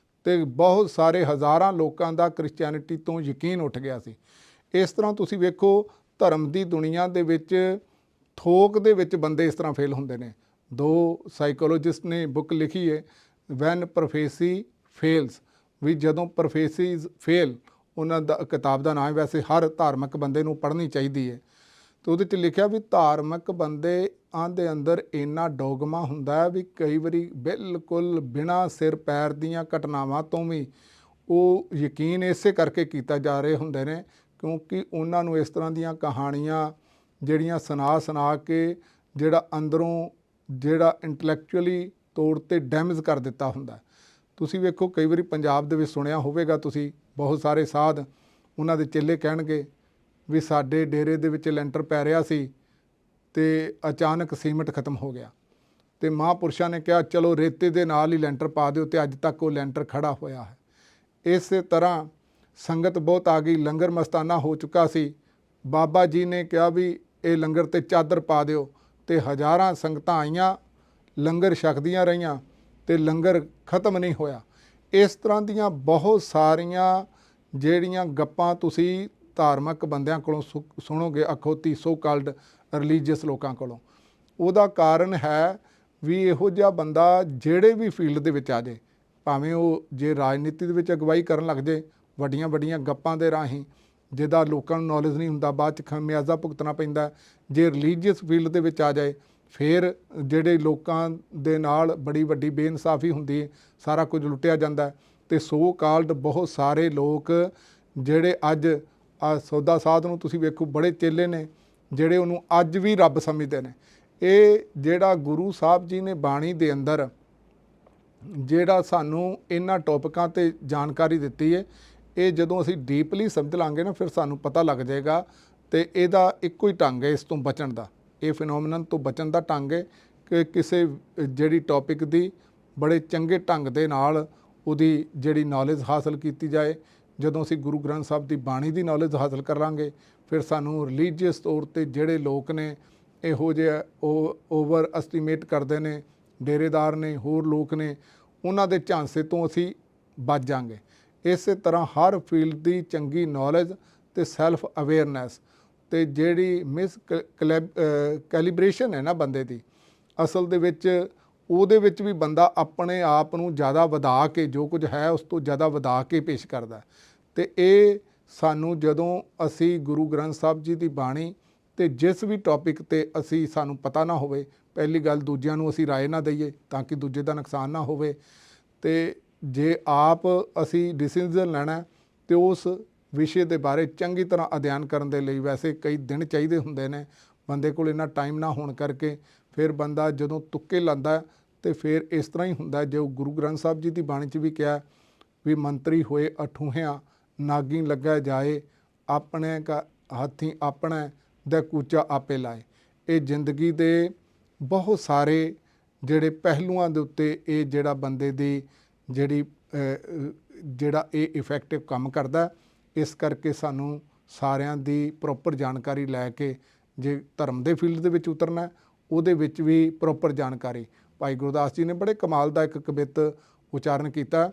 ਤੇ ਬਹੁਤ ਸਾਰੇ ਹਜ਼ਾਰਾਂ ਲੋਕਾਂ ਦਾ ਕ੍ਰਿਸਚੈਨਿਟੀ ਤੋਂ ਯਕੀਨ ਉੱਠ ਗਿਆ ਸੀ। ਇਸ ਤਰ੍ਹਾਂ ਤੁਸੀਂ ਵੇਖੋ ਧਰਮ ਦੀ ਦੁਨੀਆ ਦੇ ਵਿੱਚ ਥੋਕ ਦੇ ਵਿੱਚ ਬੰਦੇ ਇਸ ਤਰ੍ਹਾਂ ਫੇਲ ਹੁੰਦੇ ਨੇ। ਦੋ ਸਾਈਕੋਲੋਜਿਸਟ ਨੇ ਬੁੱਕ ਲਿਖੀ ਹੈ ਵੈਨ ਪ੍ਰੋਫੇਸੀ ਫੇਲਸ, ਵੀ ਜਦੋਂ ਪ੍ਰੋਫੇਸੀਜ਼ ਫੇਲ, ਉਹਨਾਂ ਦਾ ਕਿਤਾਬ ਦਾ ਨਾਮ ਹੈ, ਵੈਸੇ ਹਰ ਧਾਰਮਿਕ ਬੰਦੇ ਨੂੰ ਪੜ੍ਹਨੀ ਚਾਹੀਦੀ ਹੈ। ਤੇ ਉਹਦੇ 'ਚ ਲਿਖਿਆ ਵੀ ਧਾਰਮਿਕ ਬੰਦੇ ਦੇ ਅੰਦਰ ਇੰਨਾ ਡੋਗਮਾ ਹੁੰਦਾ ਵੀ ਕਈ ਵਾਰੀ ਬਿਲਕੁਲ ਬਿਨਾਂ ਸਿਰ ਪੈਰ ਦੀਆਂ ਘਟਨਾਵਾਂ ਤੋਂ ਵੀ ਉਹ ਯਕੀਨ ਇਸੇ ਕਰਕੇ ਕੀਤਾ ਜਾ ਰਹੇ ਹੁੰਦੇ ਨੇ ਕਿਉਂਕਿ ਉਹਨਾਂ ਨੂੰ ਇਸ ਤਰ੍ਹਾਂ ਦੀਆਂ ਕਹਾਣੀਆਂ ਜਿਹੜੀਆਂ ਸੁਣਾ ਕੇ ਜਿਹੜਾ ਅੰਦਰੋਂ ਜਿਹੜਾ ਇੰਟਲੈਕਚੁਅਲੀ ਤੌਰ 'ਤੇ ਡੈਮੇਜ ਕਰ ਦਿੱਤਾ ਹੁੰਦਾ। ਤੁਸੀਂ ਵੇਖੋ ਕਈ ਵਾਰੀ ਪੰਜਾਬ ਦੇ ਵਿੱਚ ਸੁਣਿਆ ਹੋਵੇਗਾ ਤੁਸੀਂ, ਬਹੁਤ ਸਾਰੇ ਸਾਧ ਉਹਨਾਂ ਦੇ ਚੇਲੇ ਕਹਿਣਗੇ ਵੀ ਸਾਡੇ ਡੇਰੇ ਦੇ ਵਿੱਚ ਲੈਂਟਰ ਪੈ ਰਿਹਾ ਸੀ ਤੇ ਅਚਾਨਕ ਸੀਮਿੰਟ ਖਤਮ ਹੋ ਗਿਆ ਤੇ ਮਹਾਂਪੁਰਸ਼ਾਂ ਨੇ ਕਿਹਾ ਚਲੋ ਰੇਤੇ ਦੇ ਨਾਲ ਹੀ ਲੈਂਟਰ ਪਾ ਦਿਓ, ਤੇ ਅੱਜ ਤੱਕ ਉਹ ਲੈਂਟਰ ਖੜਾ ਹੋਇਆ ਹੈ। ਇਸੇ ਤਰ੍ਹਾਂ ਸੰਗਤ ਬਹੁਤ ਆ ਗਈ, ਲੰਗਰ ਮਸਤਾਨਾ ਹੋ ਚੁੱਕਾ ਸੀ। ਬਾਬਾ ਜੀ ਨੇ ਕਿਹਾ ਵੀ ਇਹ ਲੰਗਰ ਤੇ ਚਾਦਰ ਪਾ ਦਿਓ, ਤੇ ਹਜ਼ਾਰਾਂ ਸੰਗਤਾਂ ਆਈਆਂ, ਲੰਗਰ ਛਕਦੀਆਂ ਰਹੀਆਂ ਤੇ ਲੰਗਰ ਖਤਮ ਨਹੀਂ ਹੋਇਆ। ਇਸ ਤਰ੍ਹਾਂ ਦੀਆਂ ਬਹੁਤ ਸਾਰੀਆਂ ਜਿਹੜੀਆਂ ਗੱਪਾਂ ਤੁਸੀਂ ਧਾਰਮਿਕ ਬੰਦਿਆਂ ਕੋਲੋਂ ਸੁਣੋਗੇ, ਅਖੌਤੀ ਸੋ ਕਾਲਡ ਰਿਲੀਜੀਅਸ ਲੋਕਾਂ ਕੋਲੋਂ। ਉਹਦਾ ਕਾਰਨ ਹੈ ਵੀ ਇਹੋ ਜਿਹਾ ਬੰਦਾ ਜਿਹੜੇ ਵੀ ਫੀਲਡ ਦੇ ਵਿੱਚ ਆ ਜਾਏ, ਭਾਵੇਂ ਉਹ ਜੇ ਰਾਜਨੀਤੀ ਦੇ ਵਿੱਚ ਅਗਵਾਈ ਕਰਨ ਲੱਗ ਜਾਏ ਵੱਡੀਆਂ ਵੱਡੀਆਂ ਗੱਪਾਂ ਦੇ ਰਾਹੀਂ, ਜਿਹਦਾ ਲੋਕਾਂ ਨੂੰ ਨੌਲੇਜ ਨਹੀਂ ਹੁੰਦਾ, ਬਾਅਦ 'ਚ ਖਮਿਆਜ਼ਾ ਭੁਗਤਣਾ ਪੈਂਦਾ। ਜੇ ਰਿਲੀਜੀਅਸ ਫੀਲਡ ਦੇ ਵਿੱਚ ਆ ਜਾਏ ਫਿਰ ਜਿਹੜੇ ਲੋਕਾਂ ਦੇ ਨਾਲ ਬੜੀ ਵੱਡੀ ਬੇਇਨਸਾਫੀ ਹੁੰਦੀ ਹੈ, ਸਾਰਾ ਕੁਝ ਲੁੱਟਿਆ ਜਾਂਦਾ। ਤੇ ਸੋ ਕਾਲਡ ਬਹੁਤ ਸਾਰੇ ਲੋਕ ਜਿਹੜੇ ਅੱਜ ਸੌਦਾ ਸਾਧ ਨੂੰ ਤੁਸੀਂ ਵੇਖੋ, ਬੜੇ ਚੇਲੇ ਨੇ ਜਿਹੜੇ ਉਹਨੂੰ ਅੱਜ ਵੀ ਰੱਬ ਸਮਝਦੇ ਨੇ। ਇਹ ਜਿਹੜਾ ਗੁਰੂ ਸਾਹਿਬ ਜੀ ਨੇ ਬਾਣੀ ਦੇ ਅੰਦਰ ਜਿਹੜਾ ਸਾਨੂੰ ਇਹਨਾਂ ਟੌਪਿਕਾਂ 'ਤੇ ਜਾਣਕਾਰੀ ਦਿੱਤੀ ਹੈ, ਇਹ ਜਦੋਂ ਅਸੀਂ ਡੀਪਲੀ ਸਮਝ ਲਾਂਗੇ ਨਾ ਫਿਰ ਸਾਨੂੰ ਪਤਾ ਲੱਗ ਜਾਏਗਾ। ਤੇ ਇਹਦਾ ਇੱਕੋ ਹੀ ਢੰਗ ਹੈ ਇਸ ਤੋਂ ਬਚਣ ਦਾ, ਇਹ ਫਿਨੋਮੀਨਨ ਤੋਂ ਬਚਣ ਦਾ ਢੰਗ ਹੈ ਕਿ ਕਿਸੇ ਜਿਹੜੀ ਟੌਪਿਕ ਦੀ ਬੜੇ ਚੰਗੇ ਢੰਗ ਦੇ ਨਾਲ ਉਹਦੀ ਜਿਹੜੀ ਨੌਲੇਜ ਹਾਸਲ ਕੀਤੀ ਜਾਏ। ਜਦੋਂ ਅਸੀਂ ਗੁਰੂ ਗ੍ਰੰਥ ਸਾਹਿਬ ਦੀ ਬਾਣੀ ਦੀ ਨੌਲੇਜ ਹਾਸਲ ਕਰਾਂਗੇ, ਫਿਰ ਸਾਨੂੰ ਰਿਲੀਜੀਅਸ ਤੌਰ 'ਤੇ ਜਿਹੜੇ ਲੋਕ ਨੇ ਇਹੋ ਜਿਹੇ ਉਹ ਓਵਰ ਐਸਟੀਮੇਟ ਕਰਦੇ ਨੇ, ਡੇਰੇਦਾਰ ਨੇ, ਹੋਰ ਲੋਕ ਨੇ, ਉਹਨਾਂ ਦੇ ਝਾਂਸੇ ਤੋਂ ਅਸੀਂ ਬਚ ਜਾਵਾਂਗੇ। ਇਸੇ ਤਰ੍ਹਾਂ ਹਰ ਫੀਲਡ ਦੀ ਚੰਗੀ ਨੌਲੇਜ ਅਤੇ ਸੈਲਫ ਅਵੇਅਰਨੈਸ ਅਤੇ ਜਿਹੜੀ ਕੈਲੀਬ੍ਰੇਸ਼ਨ ਹੈ ਨਾ ਬੰਦੇ ਦੀ, ਅਸਲ ਦੇ ਵਿੱਚ ਉਹਦੇ ਵਿੱਚ ਵੀ ਬੰਦਾ ਆਪਣੇ ਆਪ ਨੂੰ ਜ਼ਿਆਦਾ ਵਧਾ ਕੇ, ਜੋ ਕੁਝ ਹੈ ਉਸ ਤੋਂ ਜ਼ਿਆਦਾ ਵਧਾ ਕੇ ਪੇਸ਼ ਕਰਦਾ। ਅਤੇ ਇਹ ਸਾਨੂੰ ਜਦੋਂ ਅਸੀਂ ਗੁਰੂ ਗ੍ਰੰਥ ਸਾਹਿਬ ਜੀ ਦੀ ਬਾਣੀ ਅਤੇ ਜਿਸ ਵੀ ਟੌਪਿਕ 'ਤੇ ਅਸੀਂ ਸਾਨੂੰ ਪਤਾ ਨਾ ਹੋਵੇ, ਪਹਿਲੀ ਗੱਲ ਦੂਜਿਆਂ ਨੂੰ ਅਸੀਂ ਰਾਏ ਨਾ ਦਈਏ ਤਾਂ ਕਿ ਦੂਜੇ ਦਾ ਨੁਕਸਾਨ ਨਾ ਹੋਵੇ। ਅਤੇ ਜੇ ਆਪ ਅਸੀਂ ਡਿਸੀਜ਼ਨ ਲੈਣਾ ਅਤੇ ਉਸ ਵਿਸ਼ੇ ਦੇ ਬਾਰੇ ਚੰਗੀ ਤਰ੍ਹਾਂ ਅਧਿਐਨ ਕਰਨ ਦੇ ਲਈ ਵੈਸੇ ਕਈ ਦਿਨ ਚਾਹੀਦੇ ਹੁੰਦੇ ਨੇ, ਬੰਦੇ ਕੋਲ ਇੰਨਾ ਟਾਈਮ ਨਾ ਹੋਣ ਕਰਕੇ ਫਿਰ ਬੰਦਾ ਜਦੋਂ ਤੁੱਕੇ ਲਾਉਂਦਾ ਅਤੇ ਫਿਰ ਇਸ ਤਰ੍ਹਾਂ ਹੀ ਹੁੰਦਾ ਜੋ ਗੁਰੂ ਗ੍ਰੰਥ ਸਾਹਿਬ ਜੀ ਦੀ ਬਾਣੀ 'ਚ ਵੀ ਕਿਹਾ ਵੀ ਮੰਤਰੀ ਹੋਏ ਅਠੂਹਿਆਂ ਨਾਗੀ ਲੱਗਾ ਜਾਏ, ਆਪਣੇ ਕਾ ਹੱਥੀਂ ਆਪਣਾ ਦਾ ਕੂਚਾ ਆਪੇ ਲਾਏ। ਇਹ ਜ਼ਿੰਦਗੀ ਦੇ ਬਹੁਤ ਸਾਰੇ ਜਿਹੜੇ ਪਹਿਲੂਆਂ ਦੇ ਉੱਤੇ ਇਹ ਜਿਹੜਾ ਬੰਦੇ ਦੀ ਜਿਹੜਾ ਇਹ ਇਫੈਕਟਿਵ ਕੰਮ ਕਰਦਾ। ਇਸ ਕਰਕੇ ਸਾਨੂੰ ਸਾਰਿਆਂ ਦੀ ਪ੍ਰੋਪਰ ਜਾਣਕਾਰੀ ਲੈ ਕੇ, ਜੇ ਧਰਮ ਦੇ ਫੀਲਡ ਦੇ ਵਿੱਚ ਉਤਰਨਾ ਉਹਦੇ ਵਿੱਚ ਵੀ ਪ੍ਰੋਪਰ ਜਾਣਕਾਰੀ। ਭਾਈ ਗੁਰਦਾਸ ਜੀ ਨੇ ਬੜੇ ਕਮਾਲ ਦਾ ਇੱਕ ਕਵਿਤ ਉਚਾਰਨ ਕੀਤਾ।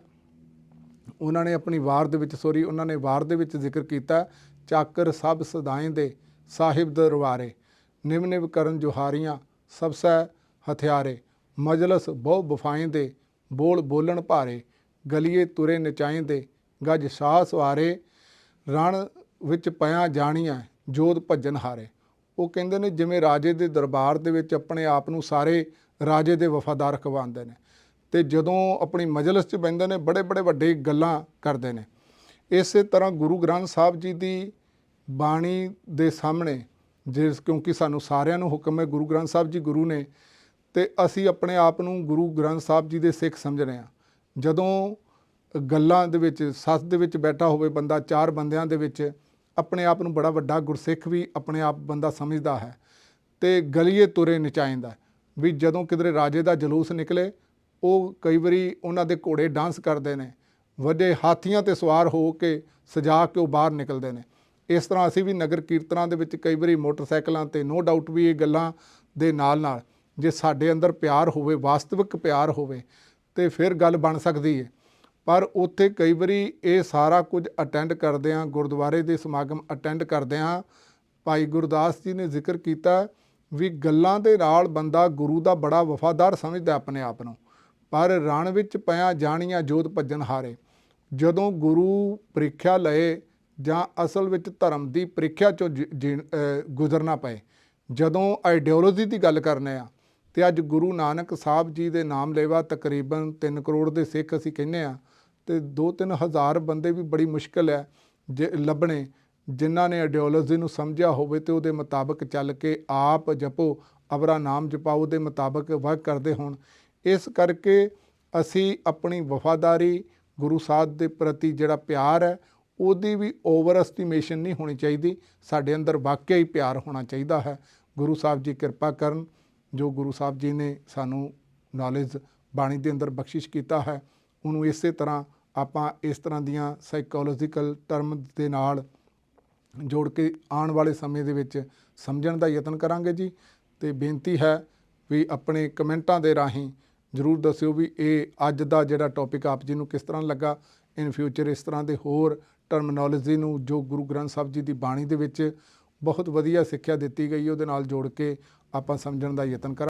ਉਹਨਾਂ ਨੇ ਆਪਣੀ ਵਾਰ ਦੇ ਵਿੱਚ ਉਹਨਾਂ ਨੇ ਵਾਰ ਦੇ ਵਿੱਚ ਜ਼ਿਕਰ ਕੀਤਾ, ਚਾਕਰ ਸਭ ਸਦਾਏਂ ਦੇ ਸਾਹਿਬ ਦਰਬਾਰੇ, ਨਿਵ ਨਿਵ ਕਰਨ ਜੁਹਾਰੀਆਂ ਸਭ ਸੈ ਹਥਿਆਰੇ, ਮਜਲਸ ਬਹੁ ਬਫਾਏਂ ਦੇ ਬੋਲ ਬੋਲਣ ਭਾਰੇ, ਗਲੀਏ ਤੁਰੇ ਨਚਾਏਂ ਦੇ ਗੱਜ ਸ਼ਾਹ ਸਵਾਰੇ, ਰਣ ਵਿੱਚ ਪਿਆ ਜਾਣੀਆਂ ਜੋਧ ਭੱਜਣ ਹਾਰੇ। ਉਹ ਕਹਿੰਦੇ ਨੇ ਜਿਵੇਂ ਰਾਜੇ ਦੇ ਦਰਬਾਰ ਦੇ ਵਿੱਚ ਆਪਣੇ ਆਪ ਨੂੰ ਸਾਰੇ ਰਾਜੇ ਦੇ ਵਫਾਦਾਰ ਖਵਾਉਂਦੇ ਨੇ, ਅਤੇ ਜਦੋਂ ਆਪਣੀ ਮਜਲਿਸ 'ਚ ਬਹਿੰਦੇ ਨੇ ਬੜੇ ਵੱਡੇ ਗੱਲਾਂ ਕਰਦੇ ਨੇ। ਇਸੇ ਤਰ੍ਹਾਂ ਗੁਰੂ ਗ੍ਰੰਥ ਸਾਹਿਬ ਜੀ ਦੀ ਬਾਣੀ ਦੇ ਸਾਹਮਣੇ ਕਿਉਂਕਿ ਸਾਨੂੰ ਸਾਰਿਆਂ ਨੂੰ ਹੁਕਮ ਹੈ, ਗੁਰੂ ਗ੍ਰੰਥ ਸਾਹਿਬ ਜੀ ਗੁਰੂ ਨੇ, ਅਤੇ ਅਸੀਂ ਆਪਣੇ ਆਪ ਨੂੰ ਗੁਰੂ ਗ੍ਰੰਥ ਸਾਹਿਬ ਜੀ ਦੇ ਸਿੱਖ ਸਮਝਦੇ ਹਾਂ। ਜਦੋਂ ਗੱਲਾਂ ਦੇ ਵਿੱਚ ਸੱਥ ਦੇ ਵਿੱਚ ਬੈਠਾ ਹੋਵੇ ਬੰਦਾ, ਚਾਰ ਬੰਦਿਆਂ ਦੇ ਵਿੱਚ ਆਪਣੇ ਆਪ ਨੂੰ ਬੜਾ ਵੱਡਾ ਗੁਰਸਿੱਖ ਵੀ ਆਪਣੇ ਆਪ ਬੰਦਾ ਸਮਝਦਾ ਹੈ। ਅਤੇ ਗਲੀਏ ਤੁਰੇ ਨਚਾਏਂਦਾ ਵੀ ਜਦੋਂ ਕਿਧਰੇ ਰਾਜੇ ਦਾ ਜਲੂਸ ਨਿਕਲੇ, ਉਹ ਕਈ ਵਾਰੀ ਉਹਨਾਂ ਦੇ ਘੋੜੇ ਡਾਂਸ ਕਰਦੇ ਨੇ, ਵੱਡੇ ਹਾਥੀਆਂ 'ਤੇ ਸਵਾਰ ਹੋ ਕੇ ਸਜਾ ਕੇ ਉਹ ਬਾਹਰ ਨਿਕਲਦੇ ਨੇ। ਇਸ ਤਰ੍ਹਾਂ ਅਸੀਂ ਵੀ ਨਗਰ ਕੀਰਤਨਾਂ ਦੇ ਵਿੱਚ ਕਈ ਵਾਰੀ ਮੋਟਰਸਾਈਕਲਾਂ 'ਤੇ ਨੋ ਡਾਊਟ ਵੀ ਇਹ ਗੱਲਾਂ ਦੇ ਨਾਲ ਜੇ ਸਾਡੇ ਅੰਦਰ ਪਿਆਰ ਹੋਵੇ, ਵਾਸਤਵਿਕ ਪਿਆਰ ਹੋਵੇ, ਅਤੇ ਫਿਰ ਗੱਲ ਬਣ ਸਕਦੀ ਹੈ। ਪਰ ਉੱਥੇ ਕਈ ਵਾਰੀ ਇਹ ਸਾਰਾ ਕੁਝ ਅਟੈਂਡ ਕਰਦਿਆਂ, ਗੁਰਦੁਆਰੇ ਦੇ ਸਮਾਗਮ ਅਟੈਂਡ ਕਰਦਿਆਂ ਭਾਈ ਗੁਰਦਾਸ ਜੀ ਨੇ ਜ਼ਿਕਰ ਕੀਤਾ ਵੀ ਗੱਲਾਂ ਦੇ ਨਾਲ ਬੰਦਾ ਗੁਰੂ ਦਾ ਬੜਾ ਵਫਾਦਾਰ ਸਮਝਦਾ ਆਪਣੇ ਆਪ ਨੂੰ, ਪਰ ਰਣ ਵਿੱਚ ਪਿਆ ਜਾਣੀਆਂ ਜੋਧ ਭੱਜਣ ਹਾਰੇ। ਜਦੋਂ ਗੁਰੂ ਪ੍ਰੀਖਿਆ ਲਏ ਜਾਂ ਅਸਲ ਵਿੱਚ ਧਰਮ ਦੀ ਪ੍ਰੀਖਿਆ 'ਚੋਂ ਗੁਜ਼ਰਨਾ ਪਏ, ਜਦੋਂ ਆਈਡੀਓਲੋਜੀ ਦੀ ਗੱਲ ਕਰਨੇ ਆ, ਅਤੇ ਅੱਜ ਗੁਰੂ ਨਾਨਕ ਸਾਹਿਬ ਜੀ ਦੇ ਨਾਮ ਲੇਵਾ ਤਕਰੀਬਨ 3 ਕਰੋੜ ਦੇ ਸਿੱਖ ਅਸੀਂ ਕਹਿੰਦੇ ਹਾਂ, ਅਤੇ 2-3 ਹਜ਼ਾਰ ਬੰਦੇ ਵੀ ਬੜੀ ਮੁਸ਼ਕਿਲ ਹੈ ਜੇ ਲੱਭਣੇ ਜਿਨ੍ਹਾਂ ਨੇ ਆਈਡੀਓਲੋਜੀ ਨੂੰ ਸਮਝਿਆ ਹੋਵੇ ਅਤੇ ਉਹਦੇ ਮੁਤਾਬਕ ਚੱਲ ਕੇ ਆਪ ਜਪੋ ਅਵਰਾ ਨਾਮ ਜਪਾਓ ਦੇ ਮੁਤਾਬਕ ਵਰਕ ਕਰਦੇ ਹੋਣ। ਇਸ ਕਰਕੇ ਅਸੀਂ ਆਪਣੀ ਵਫਾਦਾਰੀ ਗੁਰੂ ਸਾਹਿਬ ਦੇ ਪ੍ਰਤੀ ਜਿਹੜਾ ਪਿਆਰ ਹੈ ਉਹਦੀ ਵੀ ਓਵਰ ਐਸਟੀਮੇਸ਼ਨ ਨਹੀਂ ਹੋਣੀ ਚਾਹੀਦੀ। ਸਾਡੇ ਅੰਦਰ ਵਾਕਿਆ ਹੀ ਪਿਆਰ ਹੋਣਾ ਚਾਹੀਦਾ ਹੈ। ਗੁਰੂ ਸਾਹਿਬ ਜੀ ਕਿਰਪਾ ਕਰਨ, ਜੋ ਗੁਰੂ ਸਾਹਿਬ ਜੀ ਨੇ ਸਾਨੂੰ ਨੌਲੇਜ ਬਾਣੀ ਦੇ ਅੰਦਰ ਬਖਸ਼ਿਸ਼ ਕੀਤਾ ਹੈ, ਉਹਨੂੰ ਇਸੇ ਤਰ੍ਹਾਂ ਆਪਾਂ ਇਸ ਤਰ੍ਹਾਂ ਦੀਆਂ ਸਾਈਕੋਲੋਜੀਕਲ ਟਰਮ ਦੇ ਨਾਲ ਜੋੜ ਕੇ ਆਉਣ ਵਾਲੇ ਸਮੇਂ ਦੇ ਵਿੱਚ ਸਮਝਣ ਦਾ ਯਤਨ ਕਰਾਂਗੇ ਜੀ। ਅਤੇ ਬੇਨਤੀ ਹੈ ਵੀ ਆਪਣੇ ਕਮੈਂਟਾਂ ਦੇ ਰਾਹੀਂ ਜ਼ਰੂਰ ਦੱਸਿਓ ਵੀ ਇਹ ਅੱਜ ਦਾ ਜਿਹੜਾ ਟੌਪਿਕ ਆਪ ਜੀ ਨੂੰ ਕਿਸ ਤਰ੍ਹਾਂ ਲੱਗਾ। ਇਨ ਫਿਊਚਰ ਇਸ ਤਰ੍ਹਾਂ ਦੇ ਹੋਰ ਟਰਮਨੋਲੋਜੀ ਨੂੰ ਜੋ ਗੁਰੂ ਗ੍ਰੰਥ ਸਾਹਿਬ ਜੀ ਦੀ ਬਾਣੀ ਦੇ ਵਿੱਚ ਬਹੁਤ ਵਧੀਆ ਸਿੱਖਿਆ ਦਿੱਤੀ ਗਈ ਉਹਦੇ ਨਾਲ ਜੋੜ ਕੇ ਆਪਾਂ ਸਮਝਣ ਦਾ ਯਤਨ ਕਰਾਂਗੇ।